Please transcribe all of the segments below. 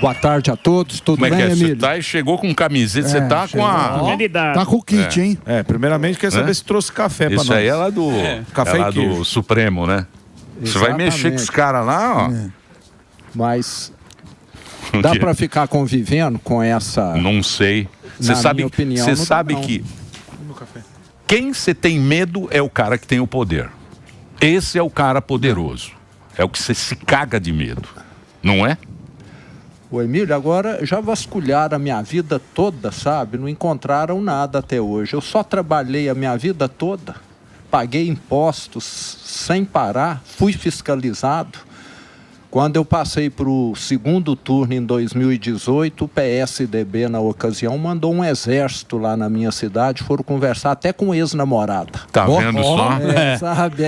Boa tarde a todos, tudo bem, Como é que é? Emílio? Você tá e chegou com camiseta, você tá com a... Tá com o kit, hein? Primeiramente quer saber se trouxe café pra nós. Isso aí é lá do, Café é lá e queijo. do Supremo, né? Você vai mexer com os caras lá, ó. Mas dá pra ficar convivendo com essa... Não sei. Você Na sabe, minha opinião, você não dá, sabe não. que quem você tem medo é o cara que tem o poder. Esse é o cara poderoso. É o que você se caga de medo. Não é? O Emílio, agora já vasculharam a minha vida toda, sabe? Não encontraram nada até hoje. Eu só trabalhei a minha vida toda, paguei impostos sem parar, fui fiscalizado. Quando eu passei para o segundo turno em 2018, o PSDB, na ocasião, mandou um exército lá na minha cidade, foram conversar até com ex-namorada. Tá vendo só? Sabe,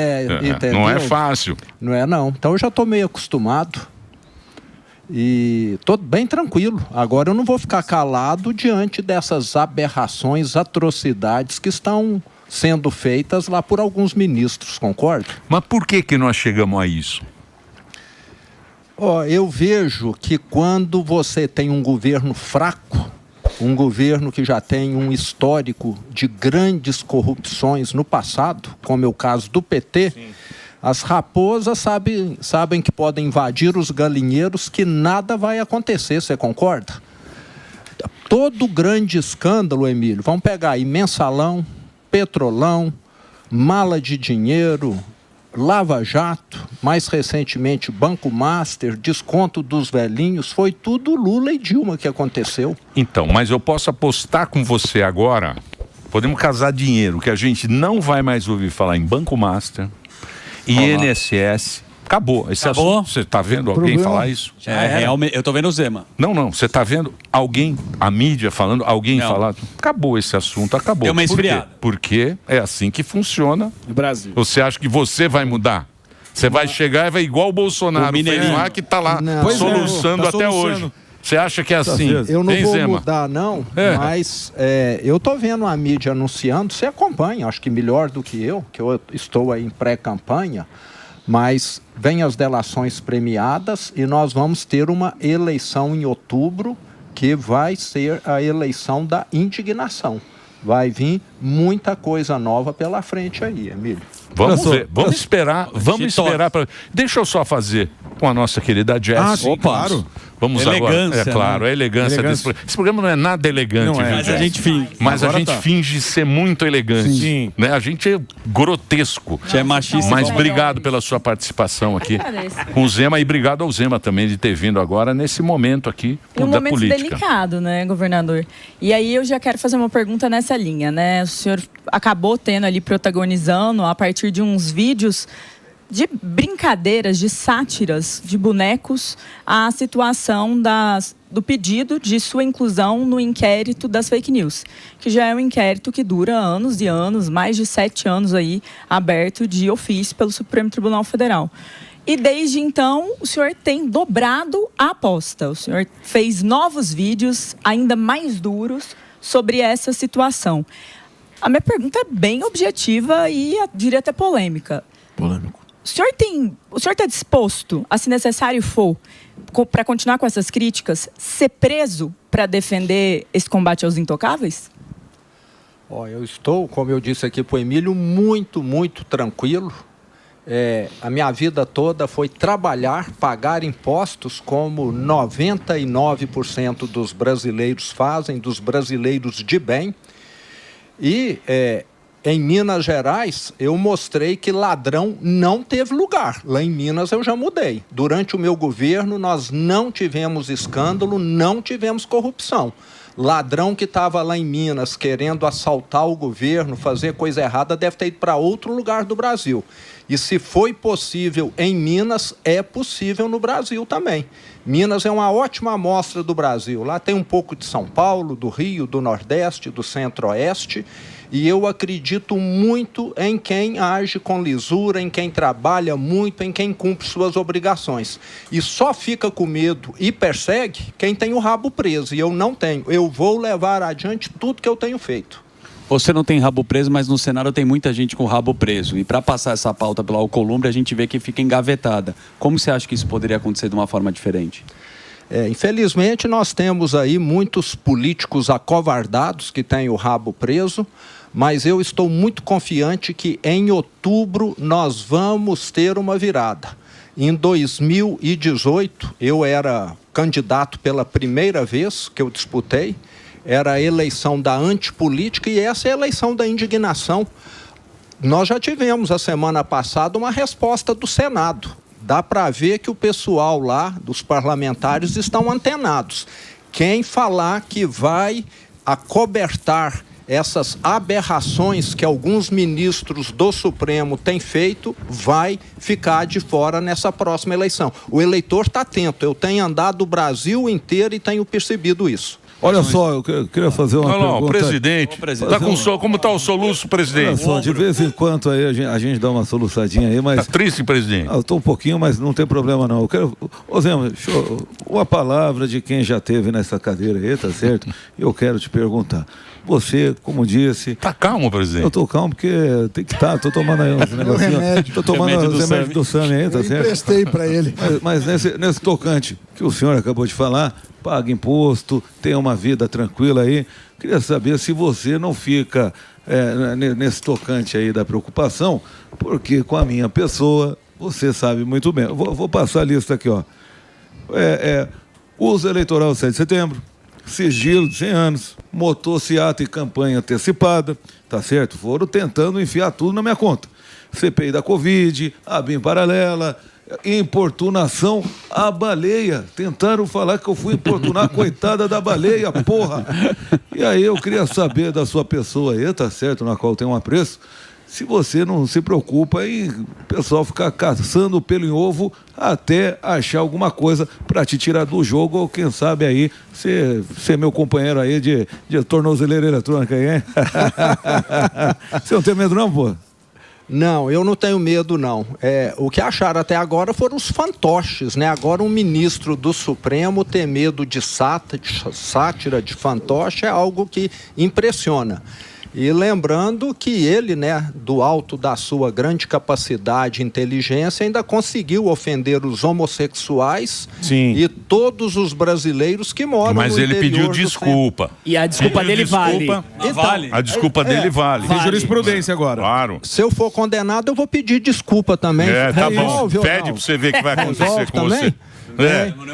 entendeu? Não é fácil. Não é, não. Então eu já estou meio acostumado. E estou bem tranquilo. Agora eu não vou ficar calado diante dessas aberrações, atrocidades que estão sendo feitas lá por alguns ministros, concorda? Mas por que nós chegamos a isso? Eu vejo que quando você tem um governo fraco, um governo que já tem um histórico de grandes corrupções no passado, como é o caso do PT, as raposas sabem que podem invadir os galinheiros, que nada vai acontecer, você concorda? Todo grande escândalo, Emílio, vamos pegar aí Mensalão, Petrolão, mala de dinheiro, Lava Jato, mais recentemente Banco Master, desconto dos velhinhos, foi tudo Lula e Dilma que aconteceu. Então, mas eu posso apostar com você agora, podemos casar dinheiro, que a gente não vai mais ouvir falar em Banco Master, INSS, acabou. Esse assunto, você está vendo alguém falar isso? Realmente, eu estou vendo o Zema. Não, você está vendo alguém, a mídia falando, alguém falando, acabou esse assunto, acabou. Deu uma esfriada. Porque é assim que funciona. No Brasil. Você acha que você vai mudar? Você vai chegar e vai igual o Bolsonaro fez lá, que está lá soluçando até hoje. Você acha que é assim? Eu não vou Zema? mudar, não, mas eu estou vendo a mídia anunciando, você acompanha, acho que melhor do que eu estou aí em pré-campanha, mas vem as delações premiadas e nós vamos ter uma eleição em outubro que vai ser a eleição da indignação. Vai vir muita coisa nova pela frente aí, Emílio. Vamos ver, vamos esperar. Deixa eu só fazer com a nossa querida Jess. Sim, claro. Vamos Elegância, agora. É claro, a elegância desse programa. Esse programa não é nada elegante, viu, mas a gente finge. Mas Agora a gente finge ser muito elegante. Sim. Né? A gente é grotesco. Você é machista. Mas obrigado pela sua participação aqui com o Zema e obrigado ao Zema também de ter vindo agora nesse momento aqui um da momento política. delicado, né, governador? E aí eu já quero fazer uma pergunta nessa linha, né? O senhor acabou tendo ali, protagonizando a partir de uns vídeos de brincadeiras, de sátiras, de bonecos, a situação do pedido de sua inclusão no inquérito das fake news, que já é um inquérito que dura anos e anos, mais de 7 anos aí, aberto de ofício pelo Supremo Tribunal Federal. E desde então, o senhor tem dobrado a aposta. O senhor fez novos vídeos, ainda mais duros, sobre essa situação. A minha pergunta é bem objetiva e, diria até polêmica. Polêmico. O senhor está disposto, a, se necessário for, para continuar com essas críticas, ser preso para defender esse combate aos intocáveis? Eu estou, como eu disse aqui para o Emílio, muito, muito tranquilo. A minha vida toda foi trabalhar, pagar impostos, como 99% dos brasileiros fazem, dos brasileiros de bem. E em Minas Gerais, eu mostrei que ladrão não teve lugar. Lá em Minas eu já mudei. Durante o meu governo, nós não tivemos escândalo, não tivemos corrupção. Ladrão que estava lá em Minas querendo assaltar o governo, fazer coisa errada, deve ter ido para outro lugar do Brasil. E se foi possível em Minas, é possível no Brasil também. Minas é uma ótima amostra do Brasil. Lá tem um pouco de São Paulo, do Rio, do Nordeste, do Centro-Oeste. E eu acredito muito em quem age com lisura, em quem trabalha muito, em quem cumpre suas obrigações. E só fica com medo e persegue quem tem o rabo preso. E eu não tenho. Eu vou levar adiante tudo que eu tenho feito. Você não tem rabo preso, mas no Senado tem muita gente com rabo preso. E para passar essa pauta pela Alcolumbre, a gente vê que fica engavetada. Como você acha que isso poderia acontecer de uma forma diferente? Infelizmente, nós temos aí muitos políticos acovardados que têm o rabo preso, mas eu estou muito confiante que em outubro nós vamos ter uma virada. Em 2018, eu era candidato pela primeira vez que eu disputei, era a eleição da antipolítica e essa é a eleição da indignação. Nós já tivemos a semana passada uma resposta do Senado. Dá para ver que o pessoal lá, dos parlamentares, estão antenados. Quem falar que vai acobertar essas aberrações que alguns ministros do Supremo têm feito, vai ficar de fora nessa próxima eleição. O eleitor está atento. Eu tenho andado o Brasil inteiro e tenho percebido isso. Olha só, eu queria fazer uma pergunta. Presidente, tá como está o soluço, presidente? Olha só, de vez em quando aí a gente dá uma soluçadinha aí, mas... Tá triste, presidente? Eu estou um pouquinho, mas não tem problema não. Eu quero... Ô Zé, uma palavra de quem já esteve nessa cadeira aí, tá certo? Eu quero te perguntar. Você, como disse... Tá calmo, presidente? Eu tô calmo porque tem que estar. Tô tomando aí uns negocinhos. Tô tomando os remédios do Sami aí, tá certo? Eu emprestei para ele. Mas nesse tocante que o senhor acabou de falar, paga imposto, tem uma vida tranquila aí. Queria saber se você não fica nesse tocante aí da preocupação, porque com a minha pessoa, você sabe muito bem. Vou passar a lista aqui, ó. Uso eleitoral 7 de setembro, sigilo de 100 anos, motociata e campanha antecipada, tá certo? Foram tentando enfiar tudo na minha conta. CPI da Covid, a BIM paralela, importunação à baleia. Tentaram falar que eu fui importunar a coitada da baleia, porra. E aí eu queria saber da sua pessoa aí, tá certo? Na qual tem um apreço. Se você não se preocupa em o pessoal ficar caçando pelo em ovo até achar alguma coisa para te tirar do jogo, ou quem sabe aí ser meu companheiro aí de tornozeleira eletrônica aí, hein? Você não tem medo não, pô? Não, eu não tenho medo, não. O que acharam até agora foram os fantoches, né? Agora um ministro do Supremo ter medo de sátira, de fantoche, é algo que impressiona. E lembrando que ele, né, do alto da sua grande capacidade e inteligência, ainda conseguiu ofender os homossexuais. Sim. E todos os brasileiros que moram Mas no ele interior pediu do desculpa. E a desculpa dele vale. A desculpa dele vale. Tem jurisprudência agora. Claro. Se eu for condenado, eu vou pedir desculpa também. Tá bom. Resolve ou Pede não? pra você ver o que vai acontecer Resolve com também? você.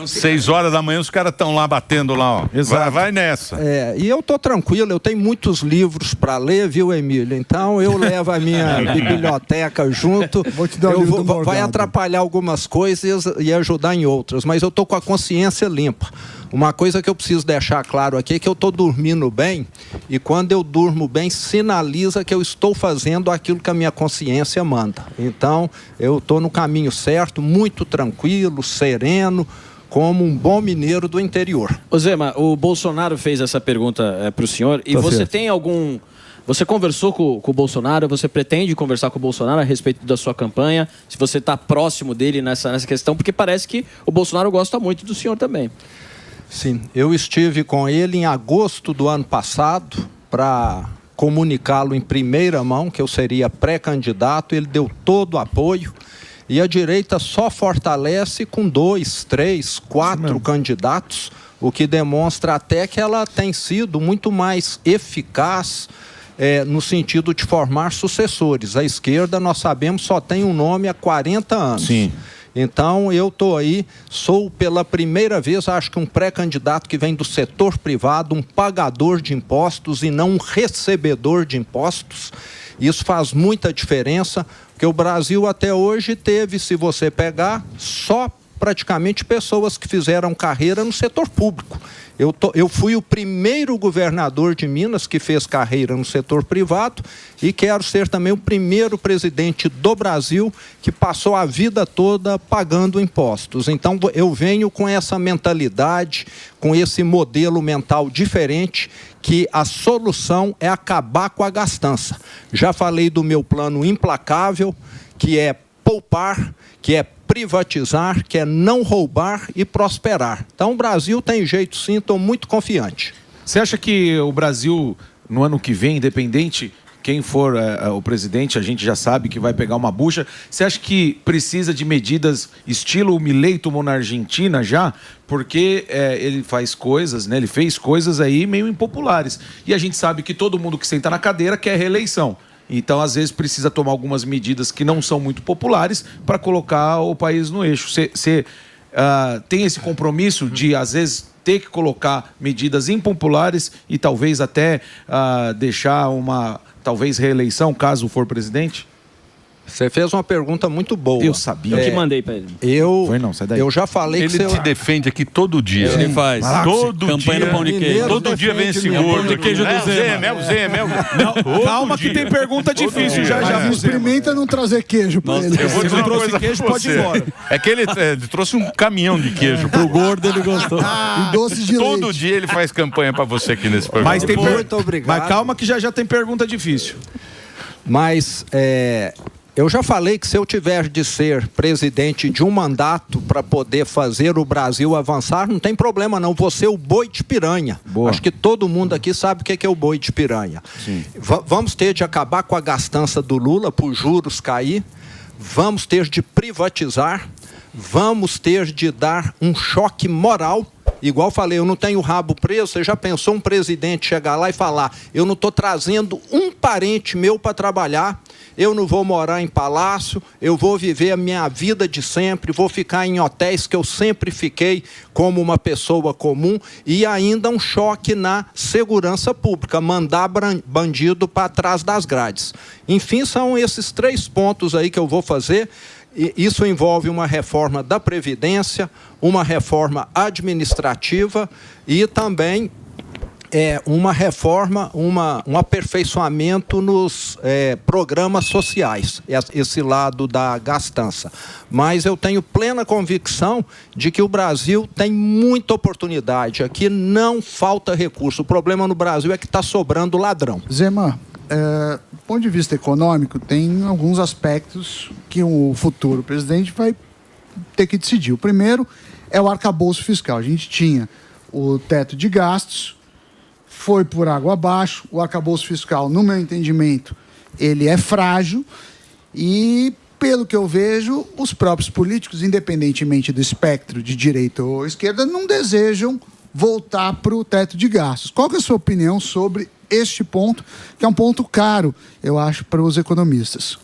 6 horas da manhã os caras estão lá batendo lá, ó. Vai nessa. E eu tô tranquilo, eu tenho muitos livros para ler, viu, Emílio? Então eu levo a minha biblioteca junto. Vou te dar o livro do Morgado. Vai atrapalhar algumas coisas e ajudar em outras, mas eu tô com a consciência limpa. Uma coisa que eu preciso deixar claro aqui é que eu estou dormindo bem, e quando eu durmo bem, sinaliza que eu estou fazendo aquilo que a minha consciência manda. Então, eu estou no caminho certo, muito tranquilo, sereno, como um bom mineiro do interior. Ô Zema, o Bolsonaro fez essa pergunta para o senhor, e você tem algum... Você conversou com o Bolsonaro, você pretende conversar com o Bolsonaro a respeito da sua campanha, se você está próximo dele nessa questão, porque parece que o Bolsonaro gosta muito do senhor também. Sim, eu estive com ele em agosto do ano passado para comunicá-lo em primeira mão que eu seria pré-candidato. Ele deu todo o apoio e a direita só fortalece com 2, 3, 4 candidatos, o que demonstra até que ela tem sido muito mais eficaz no sentido de formar sucessores. A esquerda, nós sabemos, só tem um nome há 40 anos. Sim. Então, eu estou aí, sou pela primeira vez, acho que um pré-candidato que vem do setor privado, um pagador de impostos e não um recebedor de impostos. Isso faz muita diferença, porque o Brasil até hoje teve, se você pegar, só praticamente pessoas que fizeram carreira no setor público. Eu fui o primeiro governador de Minas que fez carreira no setor privado e quero ser também o primeiro presidente do Brasil que passou a vida toda pagando impostos. Então, eu venho com essa mentalidade, com esse modelo mental diferente, que a solução é acabar com a gastança. Já falei do meu plano implacável, que é poupar, que é privatizar, que é não roubar e prosperar. Então o Brasil tem jeito sim, estou muito confiante. Você acha que o Brasil, no ano que vem, independente quem for o presidente, a gente já sabe que vai pegar uma bucha. Você acha que precisa de medidas estilo o Milei tomou na Argentina já? Porque ele faz coisas, né? Ele fez coisas aí meio impopulares. E a gente sabe que todo mundo que senta na cadeira quer reeleição. Então, às vezes, precisa tomar algumas medidas que não são muito populares para colocar o país no eixo. Você tem esse compromisso de, às vezes, ter que colocar medidas impopulares e talvez até deixar uma, talvez, reeleição, caso for presidente? Você fez uma pergunta muito boa. Eu sabia. Eu que mandei para ele. Foi não, sai daí. Eu já falei Ele que te defende aqui todo dia. Ele faz. Todo Campanha dia. do pão de queijo. Todo dia vem esse gordo. de queijo do Zema. É o Zema. Calma que tem pergunta difícil já. Não experimenta não trazer queijo pra ele. Eu vou dizer uma coisa queijo, pra pode ir você. embora. É que ele trouxe um caminhão de queijo. Pro gordo ele gostou. E doces de Todo leite. dia ele faz campanha pra você aqui nesse programa. Mas, Muito obrigado. Mas calma que já tem pergunta difícil. Mas eu já falei que se eu tiver de ser presidente de um mandato para poder fazer o Brasil avançar, não tem problema não, vou ser o boi de piranha. Boa. Acho que todo mundo aqui sabe o que é o boi de piranha. Vamos ter de acabar com a gastança do Lula para os juros cair, vamos ter de privatizar, vamos ter de dar um choque moral. Igual falei, eu não tenho rabo preso. Você já pensou um presidente chegar lá e falar: eu não estou trazendo um parente meu para trabalhar, eu não vou morar em palácio, eu vou viver a minha vida de sempre, vou ficar em hotéis que eu sempre fiquei como uma pessoa comum, e ainda um choque na segurança pública, mandar bandido para trás das grades. Enfim, são esses 3 pontos aí que eu vou fazer. Isso envolve uma reforma da Previdência, uma reforma administrativa e também uma reforma, um aperfeiçoamento nos programas sociais, esse lado da gastança. Mas eu tenho plena convicção de que o Brasil tem muita oportunidade. Aqui não falta recurso. O problema no Brasil é que está sobrando ladrão. Zema, do ponto de vista econômico, tem alguns aspectos que o futuro presidente vai ter que decidir. O primeiro é o arcabouço fiscal. A gente tinha o teto de gastos, foi por água abaixo. O arcabouço fiscal, no meu entendimento, ele é frágil e, pelo que eu vejo, os próprios políticos, independentemente do espectro de direita ou esquerda, não desejam voltar para o teto de gastos. Qual que é a sua opinião sobre este ponto, que é um ponto caro, eu acho, para os economistas?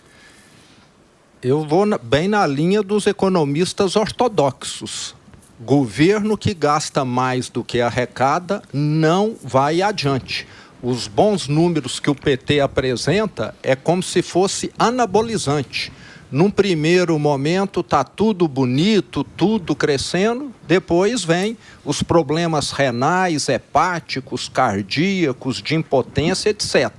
Eu vou bem na linha dos economistas ortodoxos. Governo que gasta mais do que arrecada não vai adiante. Os bons números que o PT apresenta é como se fosse anabolizante. Num primeiro momento está tudo bonito, tudo crescendo, depois vem os problemas renais, hepáticos, cardíacos, de impotência, etc.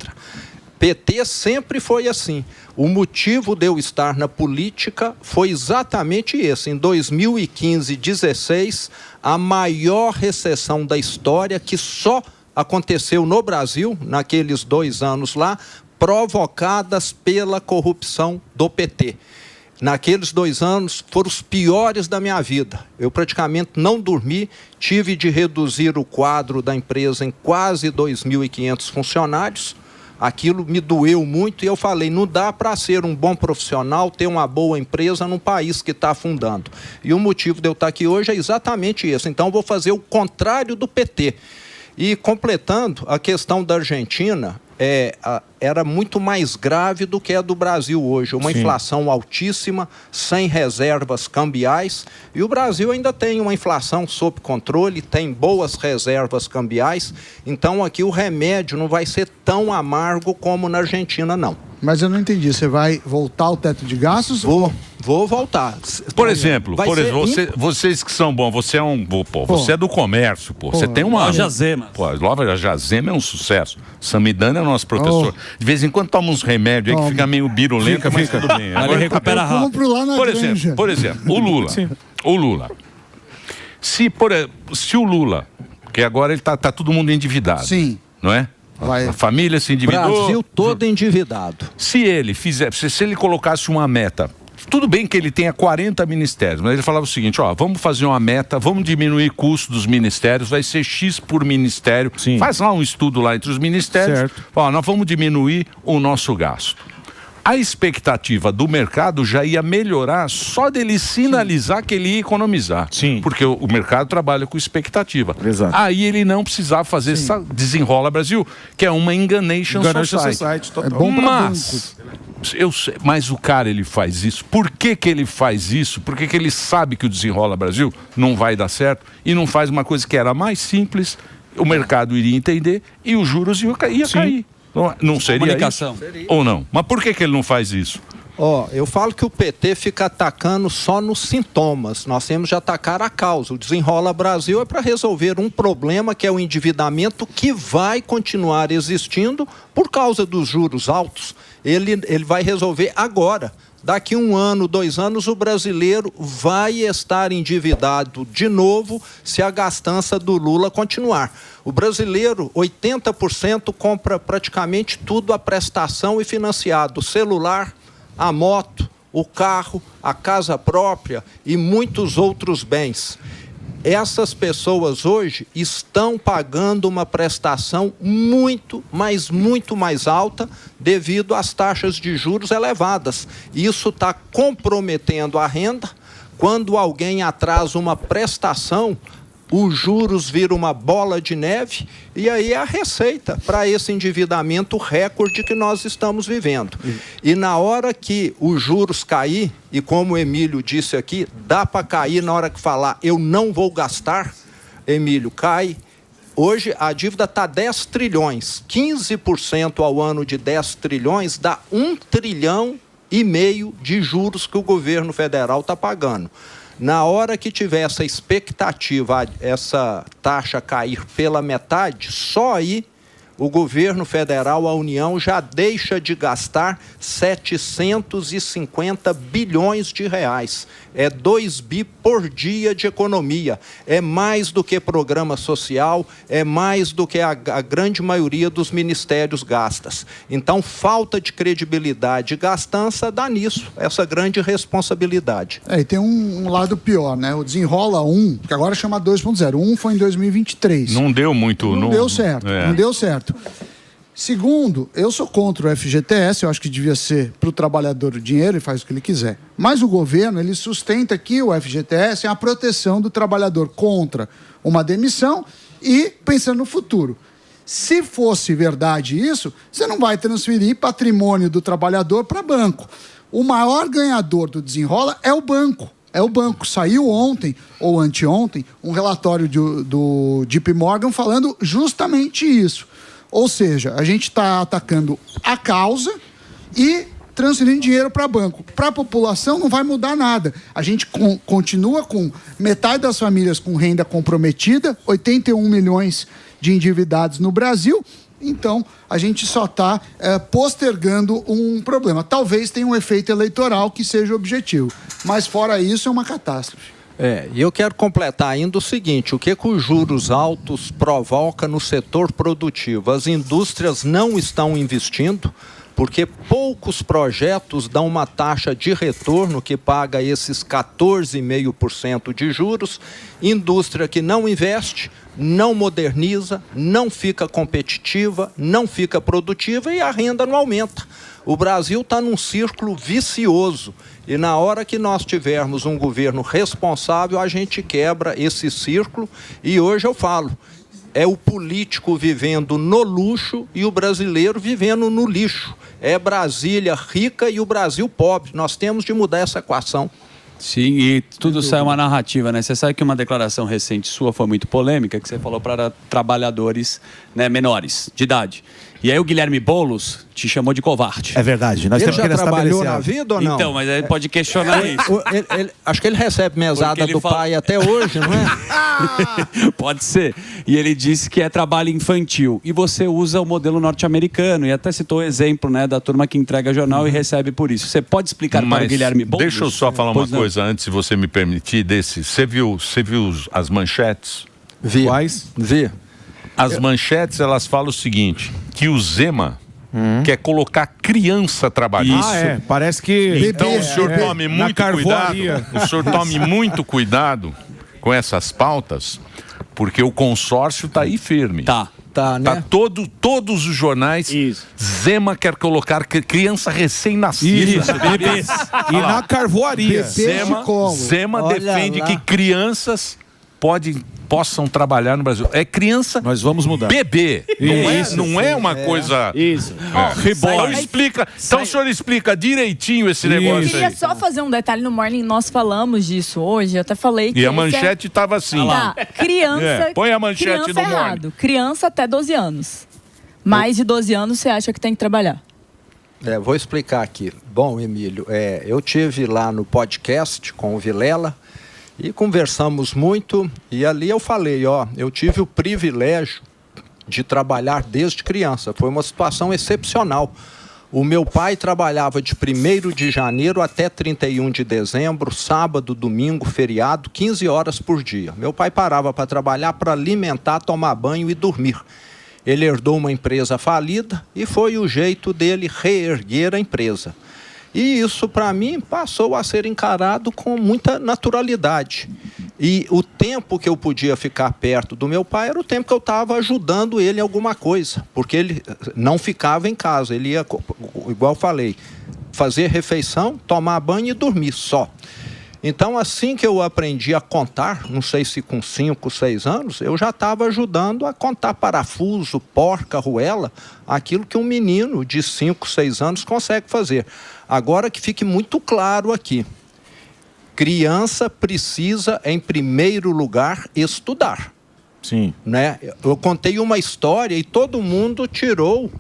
PT sempre foi assim. O motivo de eu estar na política foi exatamente esse. Em 2015 e 2016, a maior recessão da história, que só aconteceu no Brasil, naqueles 2 anos lá, provocadas pela corrupção do PT. Naqueles 2 anos foram os piores da minha vida. Eu praticamente não dormi, tive de reduzir o quadro da empresa em quase 2.500 funcionários. Aquilo me doeu muito e eu falei, não dá para ser um bom profissional, ter uma boa empresa num país que está afundando. E o motivo de eu estar aqui hoje é exatamente esse. Então, eu vou fazer o contrário do PT. E, completando, a questão da Argentina era muito mais grave do que a do Brasil hoje. Uma inflação altíssima, sem reservas cambiais. E o Brasil ainda tem uma inflação sob controle, tem boas reservas cambiais. Então, aqui o remédio não vai ser tão amargo como na Argentina, não. Mas eu não entendi. Você vai voltar ao teto de gastos? Vou voltar. Por exemplo, vocês que são bons, você é você é do comércio, pô. Você tem uma Loja Zema. Pô, a Loja Zema é um sucesso. Samidana é nosso professor. De vez em quando toma uns remédios aí que fica meio birulento, mas tudo bem. Ele recupera rápido. Compro lá na granja. Por exemplo, o Lula. Se o Lula, que agora ele tá todo mundo endividado. Sim. Não é? A família se endividou. Brasil todo endividado. Se ele colocasse uma meta, Tudo bem que ele tenha 40 ministérios, mas ele falava o seguinte, ó, vamos fazer uma meta, vamos diminuir custo dos ministérios, vai ser X por ministério. Sim. Faz lá um estudo lá entre os ministérios. Certo. Ó, nós vamos diminuir o nosso gasto. A expectativa do mercado já ia melhorar só dele sinalizar que ele ia economizar. Sim. Porque o mercado trabalha com expectativa. Exato. Aí ele não precisava fazer essa Desenrola Brasil, que é uma enganation society. É bom pra mas o cara, ele faz isso. Por que ele faz isso? Por que ele sabe que o Desenrola Brasil não vai dar certo e não faz uma coisa que era mais simples, o mercado iria entender e os juros ia cair. Não seria isso? Ou não? Mas por que ele não faz isso? Eu falo que o PT fica atacando só nos sintomas. Nós temos de atacar a causa. O Desenrola Brasil é para resolver um problema que é o endividamento que vai continuar existindo por causa dos juros altos. Ele vai resolver agora. Daqui 1 ano, 2 anos, o brasileiro vai estar endividado de novo se a gastança do Lula continuar. O brasileiro, 80% compra praticamente tudo a prestação e financiado. O celular, a moto, o carro, a casa própria e muitos outros bens. Essas pessoas hoje estão pagando uma prestação muito mais alta devido às taxas de juros elevadas. Isso está comprometendo a renda. Quando alguém atrasa uma prestação, os juros viram uma bola de neve e aí é a receita para esse endividamento recorde que nós estamos vivendo. E na hora que os juros cair, e como o Emílio disse aqui, dá para cair na hora que falar eu não vou gastar, Emílio, cai. Hoje a dívida está 10 trilhões, 15% ao ano de 10 trilhões dá 1,5 trilhão de juros que o governo federal está pagando. Na hora que tiver essa expectativa, essa taxa cair pela metade, só aí o governo federal, a União, já deixa de gastar 750 bilhões de reais. É 2 bi por dia de economia. É mais do que programa social, é mais do que a grande maioria dos ministérios gasta. Então, falta de credibilidade e gastança dá nisso, essa grande responsabilidade. E tem um lado pior, né? O Desenrola 1, que agora chama 2.0. 1 foi em 2023. Não deu muito. Não deu certo, não deu certo. Segundo, eu sou contra o FGTS, eu acho que devia ser para o trabalhador o dinheiro, ele faz o que ele quiser. Mas o governo, ele sustenta que o FGTS é a proteção do trabalhador contra uma demissão e pensando no futuro. Se fosse verdade isso, você não vai transferir patrimônio do trabalhador para banco. O maior ganhador do Desenrola é o banco. É o banco. Saiu ontem, ou anteontem, um relatório do JP Morgan falando justamente isso. Ou seja, a gente está atacando a causa e transferindo dinheiro para banco. Para a população não vai mudar nada. A gente continua com metade das famílias com renda comprometida, 81 milhões de endividados no Brasil. Então, a gente só está postergando um problema. Talvez tenha um efeito eleitoral que seja o objetivo. Mas, fora isso, é uma catástrofe. E eu quero completar ainda o seguinte, o que os juros altos provocam no setor produtivo? As indústrias não estão investindo, porque poucos projetos dão uma taxa de retorno que paga esses 14,5% de juros. Indústria que não investe, não moderniza, não fica competitiva, não fica produtiva e a renda não aumenta. O Brasil está num círculo vicioso e na hora que nós tivermos um governo responsável, a gente quebra esse círculo e hoje eu falo, é o político vivendo no luxo e o brasileiro vivendo no lixo. É Brasília rica e o Brasil pobre. Nós temos de mudar essa equação. Sim, e tudo sai uma narrativa, né? Você sabe que uma declaração recente sua foi muito polêmica, que você falou para trabalhadores, né, menores de idade. E aí o Guilherme Boulos te chamou de covarde. É verdade. Nós ele temos já que trabalhou na vida ou não? Então, mas ele pode questionar isso. Acho que ele recebe mesada do pai até hoje, não é? Pode ser. E ele disse que é trabalho infantil. E você usa o modelo norte-americano. E até citou o exemplo, né, da turma que entrega jornal e recebe por isso. Você pode explicar para o Guilherme Boulos? Deixa eu só falar uma coisa antes, se você me permitir, desse. Você viu as manchetes? Vi. Quais? Vi. As manchetes, elas falam o seguinte, que o Zema que é colocar criança trabalhando. Parece que... Então o senhor tome muito cuidado. O senhor tome muito cuidado com essas pautas, porque o consórcio está aí firme. Tá, né? Todos os jornais. Zema quer colocar criança recém-nascida. Bebês. E na carvoaria. Zema defende que crianças possam trabalhar no Brasil. É criança. Nós vamos mudar. Bebê. Não é uma coisa. Isso. Então o senhor explica direitinho esse negócio. Eu queria aí. só fazer um detalhe no Morning, nós falamos disso hoje, eu até falei que... E a manchete estava assim. Criança... Põe a manchete criança no errado. Morning. Criança até 12 anos. Mais de 12 anos você acha que tem que trabalhar? Vou explicar aqui. Bom, Emílio, eu tive lá no podcast com o Vilela e conversamos muito, e ali eu falei, eu tive o privilégio de trabalhar desde criança. Foi uma situação excepcional. O meu pai trabalhava de 1º de janeiro até 31 de dezembro, sábado, domingo, feriado, 15 horas por dia. Meu pai parava para trabalhar, para alimentar, tomar banho e dormir. Ele herdou uma empresa falida e foi o jeito dele reerguer a empresa. E isso, para mim, passou a ser encarado com muita naturalidade. E o tempo que eu podia ficar perto do meu pai era o tempo que eu estava ajudando ele em alguma coisa. Porque ele não ficava em casa. Ele ia, igual eu falei, fazer refeição, tomar banho e dormir só. Então, assim que eu aprendi a contar, não sei se com 5, 6 anos, eu já estava ajudando a contar parafuso, porca, arruela, aquilo que um menino de 5, 6 anos consegue fazer. Agora que fique muito claro aqui, criança precisa, em primeiro lugar, estudar. Sim. Né? Eu contei uma história e todo mundo tirou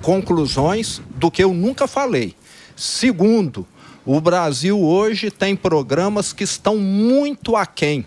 conclusões do que eu nunca falei. Segundo, o Brasil hoje tem programas que estão muito aquém.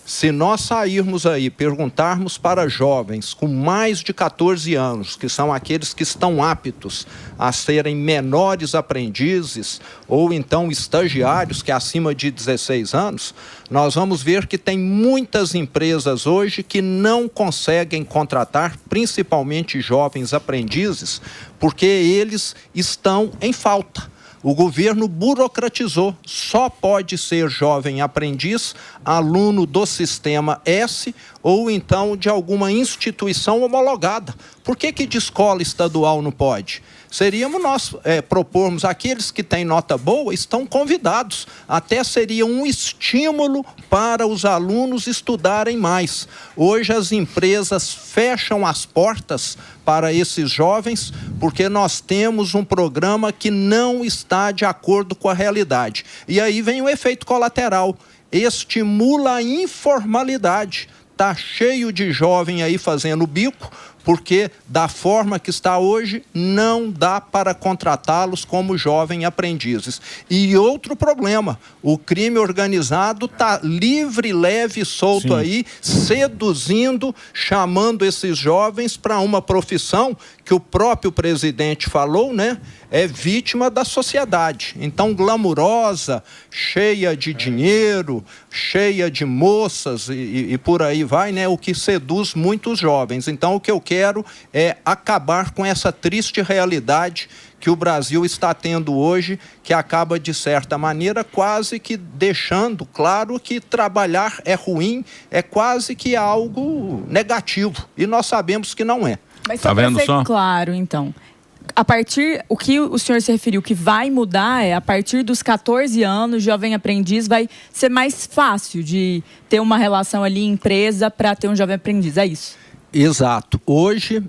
Se nós sairmos aí, perguntarmos para jovens com mais de 14 anos, que são aqueles que estão aptos a serem menores aprendizes ou então estagiários, que é acima de 16 anos, nós vamos ver que tem muitas empresas hoje que não conseguem contratar, principalmente jovens aprendizes, porque eles estão em falta. O governo burocratizou, só pode ser jovem aprendiz, aluno do Sistema S ou então de alguma instituição homologada. Por que de escola estadual não pode? Seríamos nós propormos, aqueles que têm nota boa estão convidados, até seria um estímulo para os alunos estudarem mais. Hoje as empresas fecham as portas para esses jovens porque nós temos um programa que não está de acordo com a realidade. E aí vem o efeito colateral, estimula a informalidade. Está cheio de jovem aí fazendo bico, porque da forma que está hoje, não dá para contratá-los como jovem aprendizes. E outro problema, o crime organizado está livre, leve e solto aí, seduzindo, chamando esses jovens para uma profissão que o próprio presidente falou, né? É vítima da sociedade. Então, glamurosa, cheia de dinheiro, cheia de moças e por aí vai, né? O que seduz muitos jovens. Então, o que eu quero é acabar com essa triste realidade que o Brasil está tendo hoje, que acaba, de certa maneira, quase que deixando claro que trabalhar é ruim, é quase que algo negativo. E nós sabemos que não é. Mas só para ser claro, então, o que o senhor se referiu que vai mudar é a partir dos 14 anos, jovem aprendiz vai ser mais fácil de ter uma relação ali empresa para ter um jovem aprendiz, é isso? Exato. Hoje,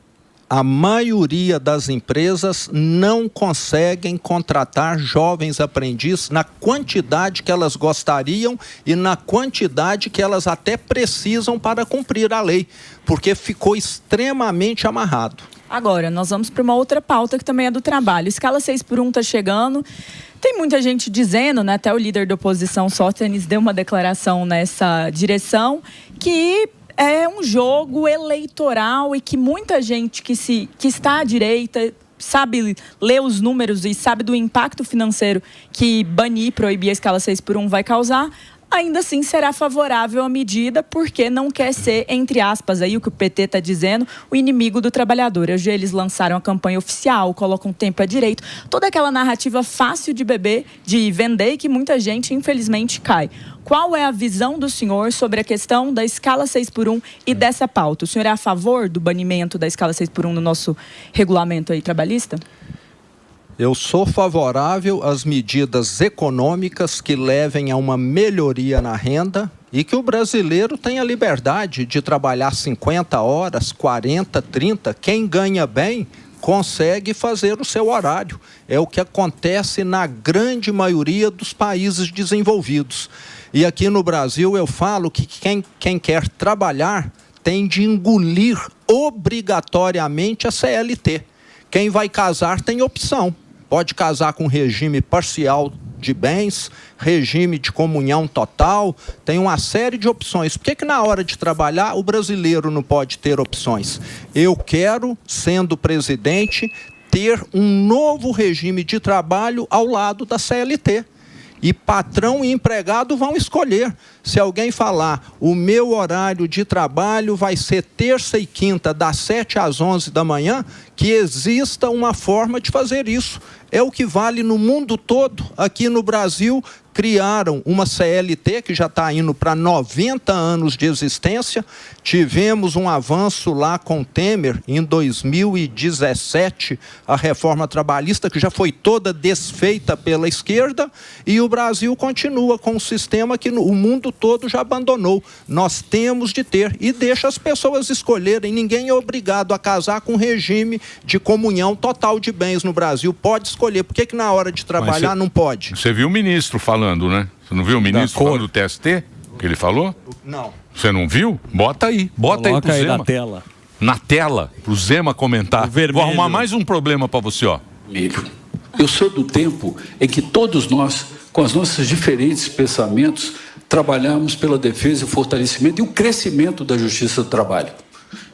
a maioria das empresas não conseguem contratar jovens aprendizes na quantidade que elas gostariam e na quantidade que elas até precisam para cumprir a lei, porque ficou extremamente amarrado. Agora, nós vamos para uma outra pauta que também é do trabalho. Escala 6x1 está chegando. Tem muita gente dizendo, né, até o líder da oposição, Sóstenes, deu uma declaração nessa direção, que é um jogo eleitoral e que muita gente que está à direita sabe ler os números e sabe do impacto financeiro que banir, proibir a escala 6x1 vai causar. ainda assim será favorável à medida porque não quer ser, entre aspas, aí o que o PT está dizendo, o inimigo do trabalhador. Hoje eles lançaram a campanha oficial, colocam tempo a direito, toda aquela narrativa fácil de vender e que muita gente, infelizmente, cai. Qual é a visão do senhor sobre a questão da escala 6x1 e dessa pauta? O senhor é a favor do banimento da escala 6x1 no nosso regulamento aí trabalhista? Eu sou favorável às medidas econômicas que levem a uma melhoria na renda e que o brasileiro tenha liberdade de trabalhar 50 horas, 40, 30. Quem ganha bem consegue fazer o seu horário. É o que acontece na grande maioria dos países desenvolvidos. E aqui no Brasil eu falo que quem quer trabalhar tem de engolir obrigatoriamente a CLT. Quem vai casar tem opção. Pode casar com regime parcial de bens, regime de comunhão total, tem uma série de opções. Por que na hora de trabalhar o brasileiro não pode ter opções? Eu quero, sendo presidente, ter um novo regime de trabalho ao lado da CLT. E patrão e empregado vão escolher. Se alguém falar, o meu horário de trabalho vai ser terça e quinta, das 7 às 11 da manhã, que exista uma forma de fazer isso. É o que vale no mundo todo. Aqui no Brasil, criaram uma CLT que já está indo para 90 anos de existência. Tivemos um avanço lá com Temer em 2017, a reforma trabalhista que já foi toda desfeita pela esquerda, e o Brasil continua com um sistema que o mundo todo já abandonou. Nós temos de ter, e deixa as pessoas escolherem. Ninguém é obrigado a casar com regime de comunhão total de bens no Brasil. Pode escolher. Por que na hora de trabalhar não pode? Você viu o ministro falando, né? Você não viu o ministro falando do TST? Que ele falou? Não. Você não viu? Bota aí. Bota Coloca aí pro Zema. na tela. Na tela, pro Zema comentar. Vou arrumar mais um problema para você, ó. Eu sou do tempo em que todos nós, com os nossos diferentes pensamentos, trabalhamos pela defesa e o fortalecimento e o crescimento da justiça do trabalho.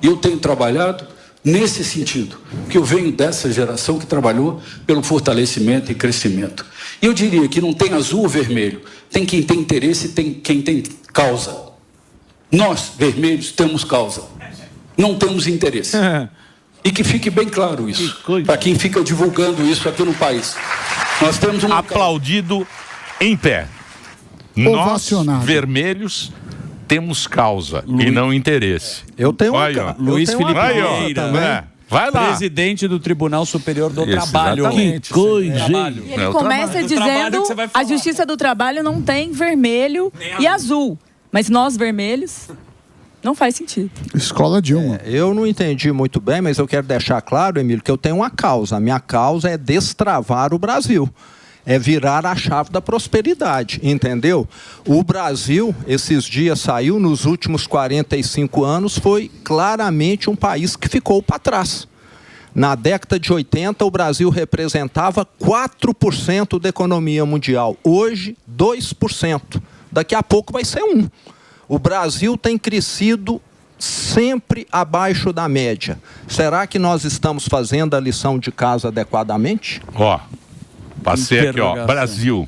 E eu tenho trabalhado nesse sentido, porque eu venho dessa geração que trabalhou pelo fortalecimento e crescimento. E eu diria que não tem azul ou vermelho, tem quem tem interesse e tem quem tem causa. Nós, vermelhos, temos causa, não temos interesse. E que fique bem claro isso, para quem fica divulgando isso aqui no país. Nós temos um aplaudido em pé. Nós, vermelhos, temos causa e não interesse. Eu tenho Luiz Felipe Vieira, vai lá. Presidente do Tribunal Superior do Trabalho. Exatamente. Que coisa. E ele começa dizendo, a Justiça do Trabalho não tem vermelho e azul. Mas nós, vermelhos, não faz sentido. Escola Dilma. Eu não entendi muito bem, mas eu quero deixar claro, Emílio, que eu tenho uma causa. A minha causa é destravar o Brasil. É virar a chave da prosperidade, entendeu? O Brasil, esses dias saiu, nos últimos 45 anos, foi claramente um país que ficou para trás. Na década de 80, o Brasil representava 4% da economia mundial. Hoje, 2%. Daqui a pouco vai ser 1%. O Brasil tem crescido sempre abaixo da média. Será que nós estamos fazendo a lição de casa adequadamente? Ó. Passei aqui, ó. Brasil,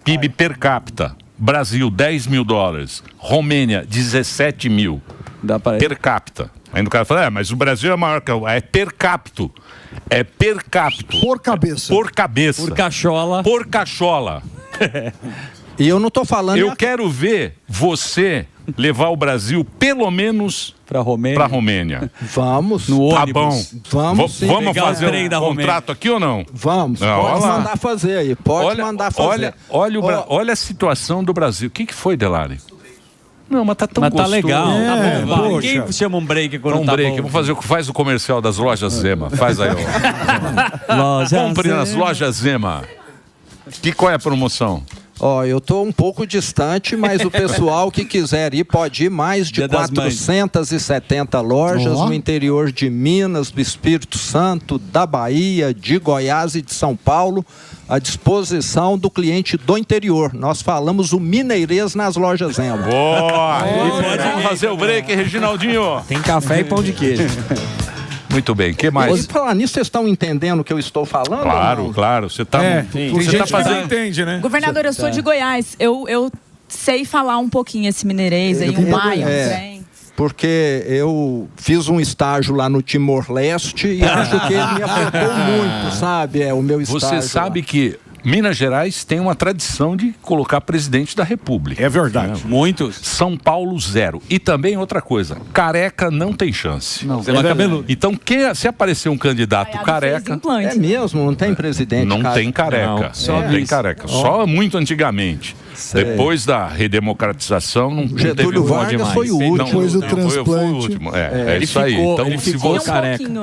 PIB per capita. Brasil, 10 mil dólares. Romênia, 17 mil. Per capita. Ainda o cara fala, mas o Brasil é maior que... É per capita. É per capita. Por cabeça. Por cabeça. Por cachola. Por cachola. E eu não estou falando... Eu quero ver você levar o Brasil, pelo menos... Para Romênia. Vamos. No ônibus. Tá bom. Vamos sim. Vamos fazer um contrato aqui ou não? Vamos. Pode mandar fazer aí. Pode mandar fazer. Olha a situação do Brasil. O que foi, Delari? Não, mas tá tão gostoso. Tá legal. Tá bom. Quem chama um break quando tá bom? Eu vou fazer faz o comercial das lojas Zema. Faz aí, ó. Compre nas lojas Zema. Qual é a promoção? Eu estou um pouco distante, mas o pessoal que quiser ir pode ir. Mais de 470 lojas no interior de Minas, do Espírito Santo, da Bahia, de Goiás e de São Paulo, à disposição do cliente do interior. Nós falamos o mineirês nas lojas Zema. Boa! Vamos fazer o break, Reginaldinho. Tem café e pão de queijo. Muito bem, o que mais? E falar nisso, vocês estão entendendo o que eu estou falando? Claro. Você está tem gente que não entende, né? Governador, eu sou de Goiás. Eu sei falar um pouquinho esse mineirês aí, um maio, trem. Porque eu fiz um estágio lá no Timor-Leste e acho que ele me afetou muito, sabe? O meu estágio. Você sabe que Minas Gerais tem uma tradição de colocar presidente da República. É verdade. Muitos. São Paulo, 0. E também outra coisa, careca não tem chance. Não. Então, se aparecer um candidato careca... É mesmo, não tem presidente Não tem careca. Não tem careca. Só muito antigamente. Depois da redemocratização, não teve Getúlio Vargas foi o último. Depois do transplante. Foi o último. É isso aí. Então,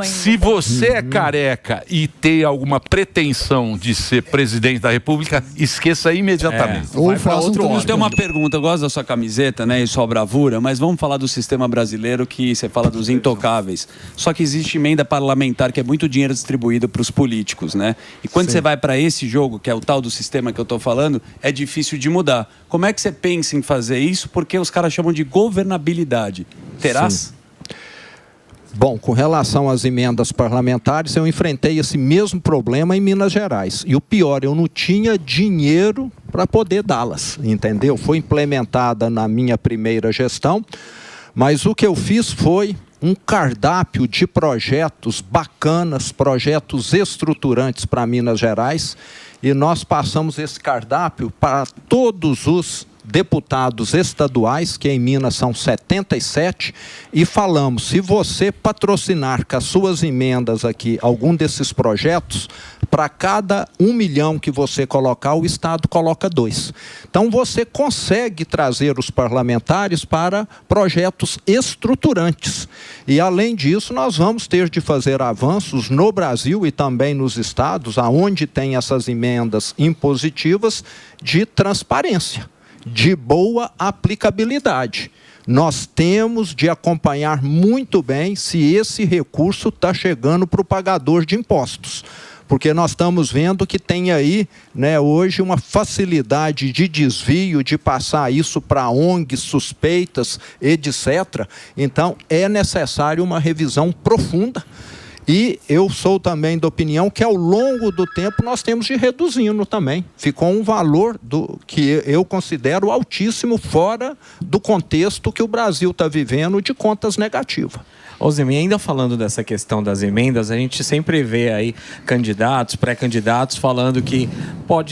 se você é careca e tem alguma pretensão de ser presidente da República, esqueça imediatamente. Ou faça outro Eu tenho uma pergunta, eu gosto da sua camiseta, né, e sua bravura, mas vamos falar do sistema brasileiro, que você fala dos intocáveis. Só que existe emenda parlamentar, que é muito dinheiro distribuído para os políticos, né? E quando você vai para esse jogo, que é o tal do sistema que eu estou falando, é difícil de mudar. Como é que você pensa em fazer isso? Porque os caras chamam de governabilidade. Terás? Sim. Bom, com relação às emendas parlamentares, eu enfrentei esse mesmo problema em Minas Gerais. E o pior, eu não tinha dinheiro para poder dá-las, entendeu? Foi implementada na minha primeira gestão, mas o que eu fiz foi um cardápio de projetos bacanas, projetos estruturantes para Minas Gerais, e nós passamos esse cardápio para todos os deputados estaduais, que em Minas são 77, e falamos, se você patrocinar com as suas emendas aqui algum desses projetos, para cada 1 milhão que você colocar, o Estado coloca 2. Então você consegue trazer os parlamentares para projetos estruturantes. E além disso, nós vamos ter de fazer avanços no Brasil e também nos estados, aonde tem essas emendas impositivas, de transparência, de boa aplicabilidade. Nós temos de acompanhar muito bem se esse recurso está chegando para o pagador de impostos. Porque nós estamos vendo que tem aí, né, hoje uma facilidade de desvio, de passar isso para ONGs suspeitas, etc. Então, é necessário uma revisão profunda. E eu sou também da opinião que ao longo do tempo nós temos de ir reduzindo também. Ficou um valor que eu considero altíssimo, fora do contexto que o Brasil está vivendo de contas negativas. Zema, ainda falando dessa questão das emendas, a gente sempre vê aí candidatos, pré-candidatos falando que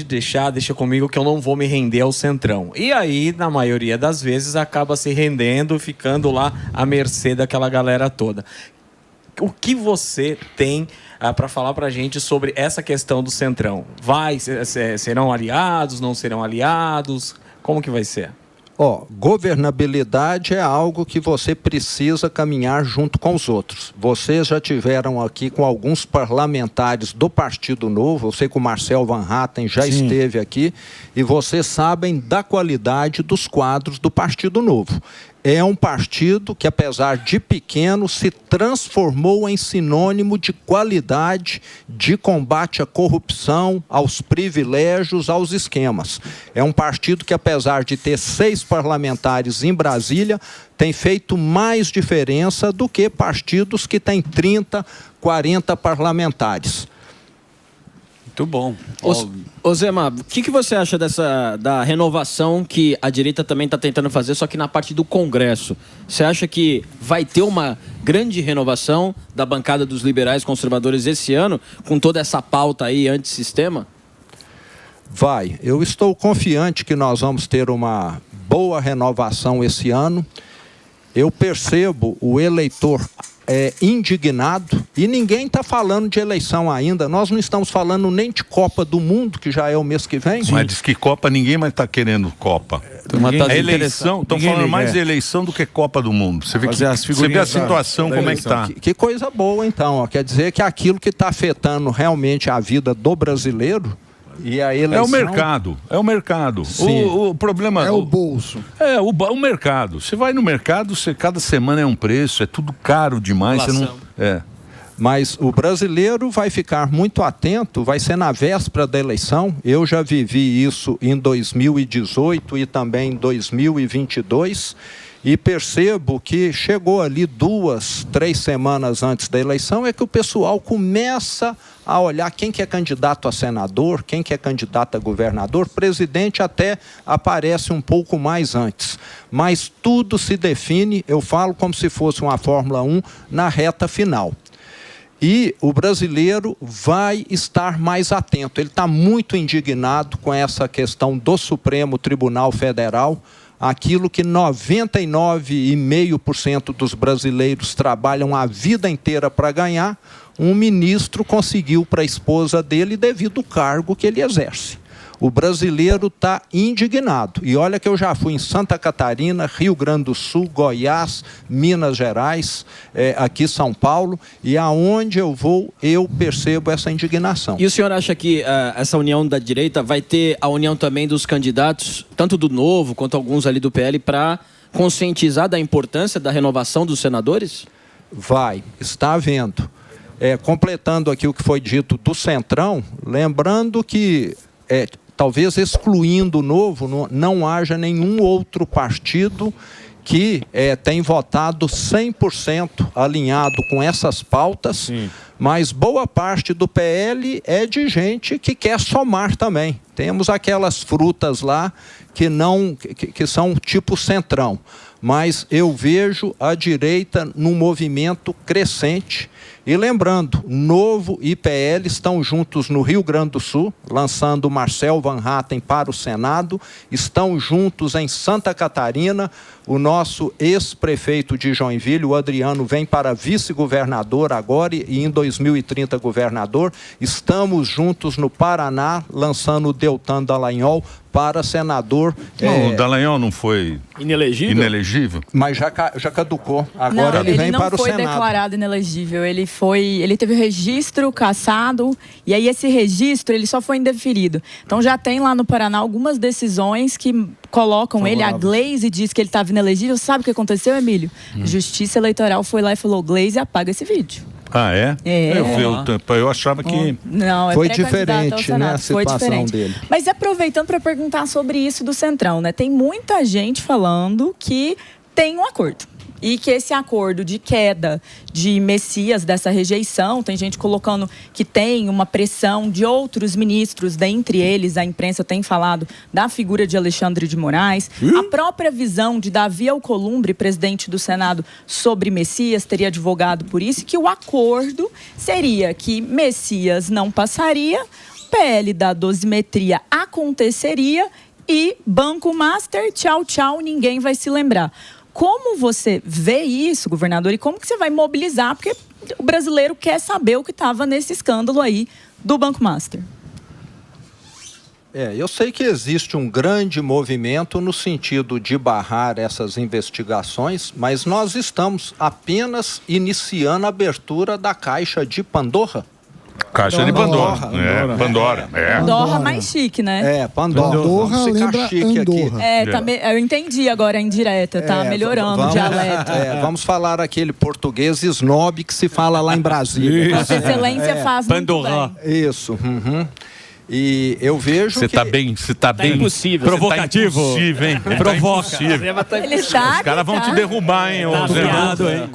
deixa comigo que eu não vou me render ao Centrão. E aí, na maioria das vezes, acaba se rendendo, ficando lá à mercê daquela galera toda. O que você tem para falar para a gente sobre essa questão do Centrão? Serão aliados, não serão aliados? Como que vai ser? Governabilidade é algo que você precisa caminhar junto com os outros. Vocês já tiveram aqui com alguns parlamentares do Partido Novo, eu sei que o Marcel Van Hatten já esteve aqui, e vocês sabem da qualidade dos quadros do Partido Novo. É um partido que, apesar de pequeno, se transformou em sinônimo de qualidade, de combate à corrupção, aos privilégios, aos esquemas. É um partido que, apesar de ter 6 parlamentares em Brasília, tem feito mais diferença do que partidos que têm 30, 40 parlamentares. Muito bom. Zema, o que você acha da renovação que a direita também está tentando fazer, só que na parte do Congresso? Você acha que vai ter uma grande renovação da bancada dos liberais conservadores esse ano, com toda essa pauta aí antissistema? Vai. Eu estou confiante que nós vamos ter uma boa renovação esse ano. Eu percebo o eleitor indignado, e ninguém está falando de eleição ainda. Nós não estamos falando nem de Copa do Mundo, que já é o mês que vem. Mas diz que Copa, ninguém mais está querendo Copa. É eleição, estão falando mais de eleição do que Copa do Mundo. Você vê a situação, como é que está. Que coisa boa, então. Quer dizer que aquilo que está afetando realmente a vida do brasileiro, e a eleição... É o mercado. O problema... É o bolso. O mercado. Você vai no mercado, cada semana é um preço, é tudo caro demais. Você não... Mas o brasileiro vai ficar muito atento, vai ser na véspera da eleição. Eu já vivi isso em 2018 e também em 2022. e percebo que chegou ali 2, 3 semanas antes da eleição, é que o pessoal começa a olhar quem que é candidato a senador, quem que é candidato a governador, presidente até aparece um pouco mais antes. Mas tudo se define, eu falo como se fosse uma Fórmula 1 na reta final. E o brasileiro vai estar mais atento. Ele está muito indignado com essa questão do Supremo Tribunal Federal, aquilo que 99,5% dos brasileiros trabalham a vida inteira para ganhar, um ministro conseguiu para a esposa dele devido ao cargo que ele exerce. O brasileiro está indignado. E olha que eu já fui em Santa Catarina, Rio Grande do Sul, Goiás, Minas Gerais, aqui São Paulo, e aonde eu vou, eu percebo essa indignação. E o senhor acha que essa união da direita vai ter a união também dos candidatos, tanto do Novo quanto alguns ali do PL, para conscientizar da importância da renovação dos senadores? Vai, está havendo. Completando aqui o que foi dito do Centrão, lembrando que talvez excluindo o Novo, não haja nenhum outro partido que tem votado 100% alinhado com essas pautas. Sim. Mas boa parte do PL é de gente que quer somar também. Temos aquelas frutas lá que são tipo Centrão. Mas eu vejo a direita num movimento crescente. E lembrando, Novo e PL estão juntos no Rio Grande do Sul, lançando Marcel Van Hatten para o Senado, estão juntos em Santa Catarina, o nosso ex-prefeito de Joinville, o Adriano, vem para vice-governador agora e em 2030 governador, estamos juntos no Paraná, lançando o Deltan Dallagnol para senador. Não, o Dallagnol não foi inelegível? Mas já caducou. Agora ele vem para o Senado. Ele não foi declarado inelegível. Ele teve registro cassado e aí esse registro ele só foi indeferido. Então já tem lá no Paraná algumas decisões que colocam ele. A Glaze diz que ele estava inelegível. Sabe o que aconteceu, Emílio? Justiça Eleitoral foi lá e falou: Glaze, apaga esse vídeo. Ah, é? Eu achava que... Não, foi diferente, né, a situação dele. Mas aproveitando para perguntar sobre isso do Centrão, né? Tem muita gente falando que tem um acordo. E que esse acordo de queda de Messias, dessa rejeição, tem gente colocando que tem uma pressão de outros ministros, dentre eles a imprensa tem falado da figura de Alexandre de Moraes. A própria visão de Davi Alcolumbre, presidente do Senado, sobre Messias, teria advogado por isso, que o acordo seria que Messias não passaria, PL da dosimetria aconteceria e Banco Master, tchau, tchau, ninguém vai se lembrar. Como você vê isso, governador, e como que você vai mobilizar? Porque o brasileiro quer saber o que estava nesse escândalo aí do Banco Master. Eu sei que existe um grande movimento no sentido de barrar essas investigações, mas nós estamos apenas iniciando a abertura da caixa de Pandora. Caixa de Pandora. Pandora. Pandora mais chique, né? Pandora lembra chique Andorra. Aqui. Eu entendi agora a indireta, tá melhorando o dialeto. Vamos falar aquele português snob que se fala lá em Brasília. Vossa Excelência faz Pandora. muito bem. Isso. E eu vejo que... Você tá bem impossível. Provocativo. Tá impossível, hein? Provoca. Os caras vão te derrubar, hein?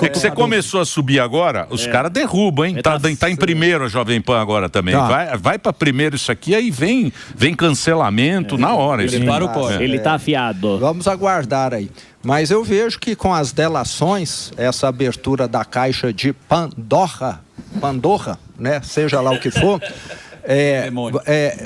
É que você começou a subir agora, os caras derrubam, hein? Tá em primeiro a Jovem Pan agora também. Vai pra primeiro isso aqui, aí vem cancelamento na hora. Ele tá afiado. Vamos aguardar aí. Mas eu vejo que com as delações, essa abertura da caixa de Pandora, né? Seja lá o que for...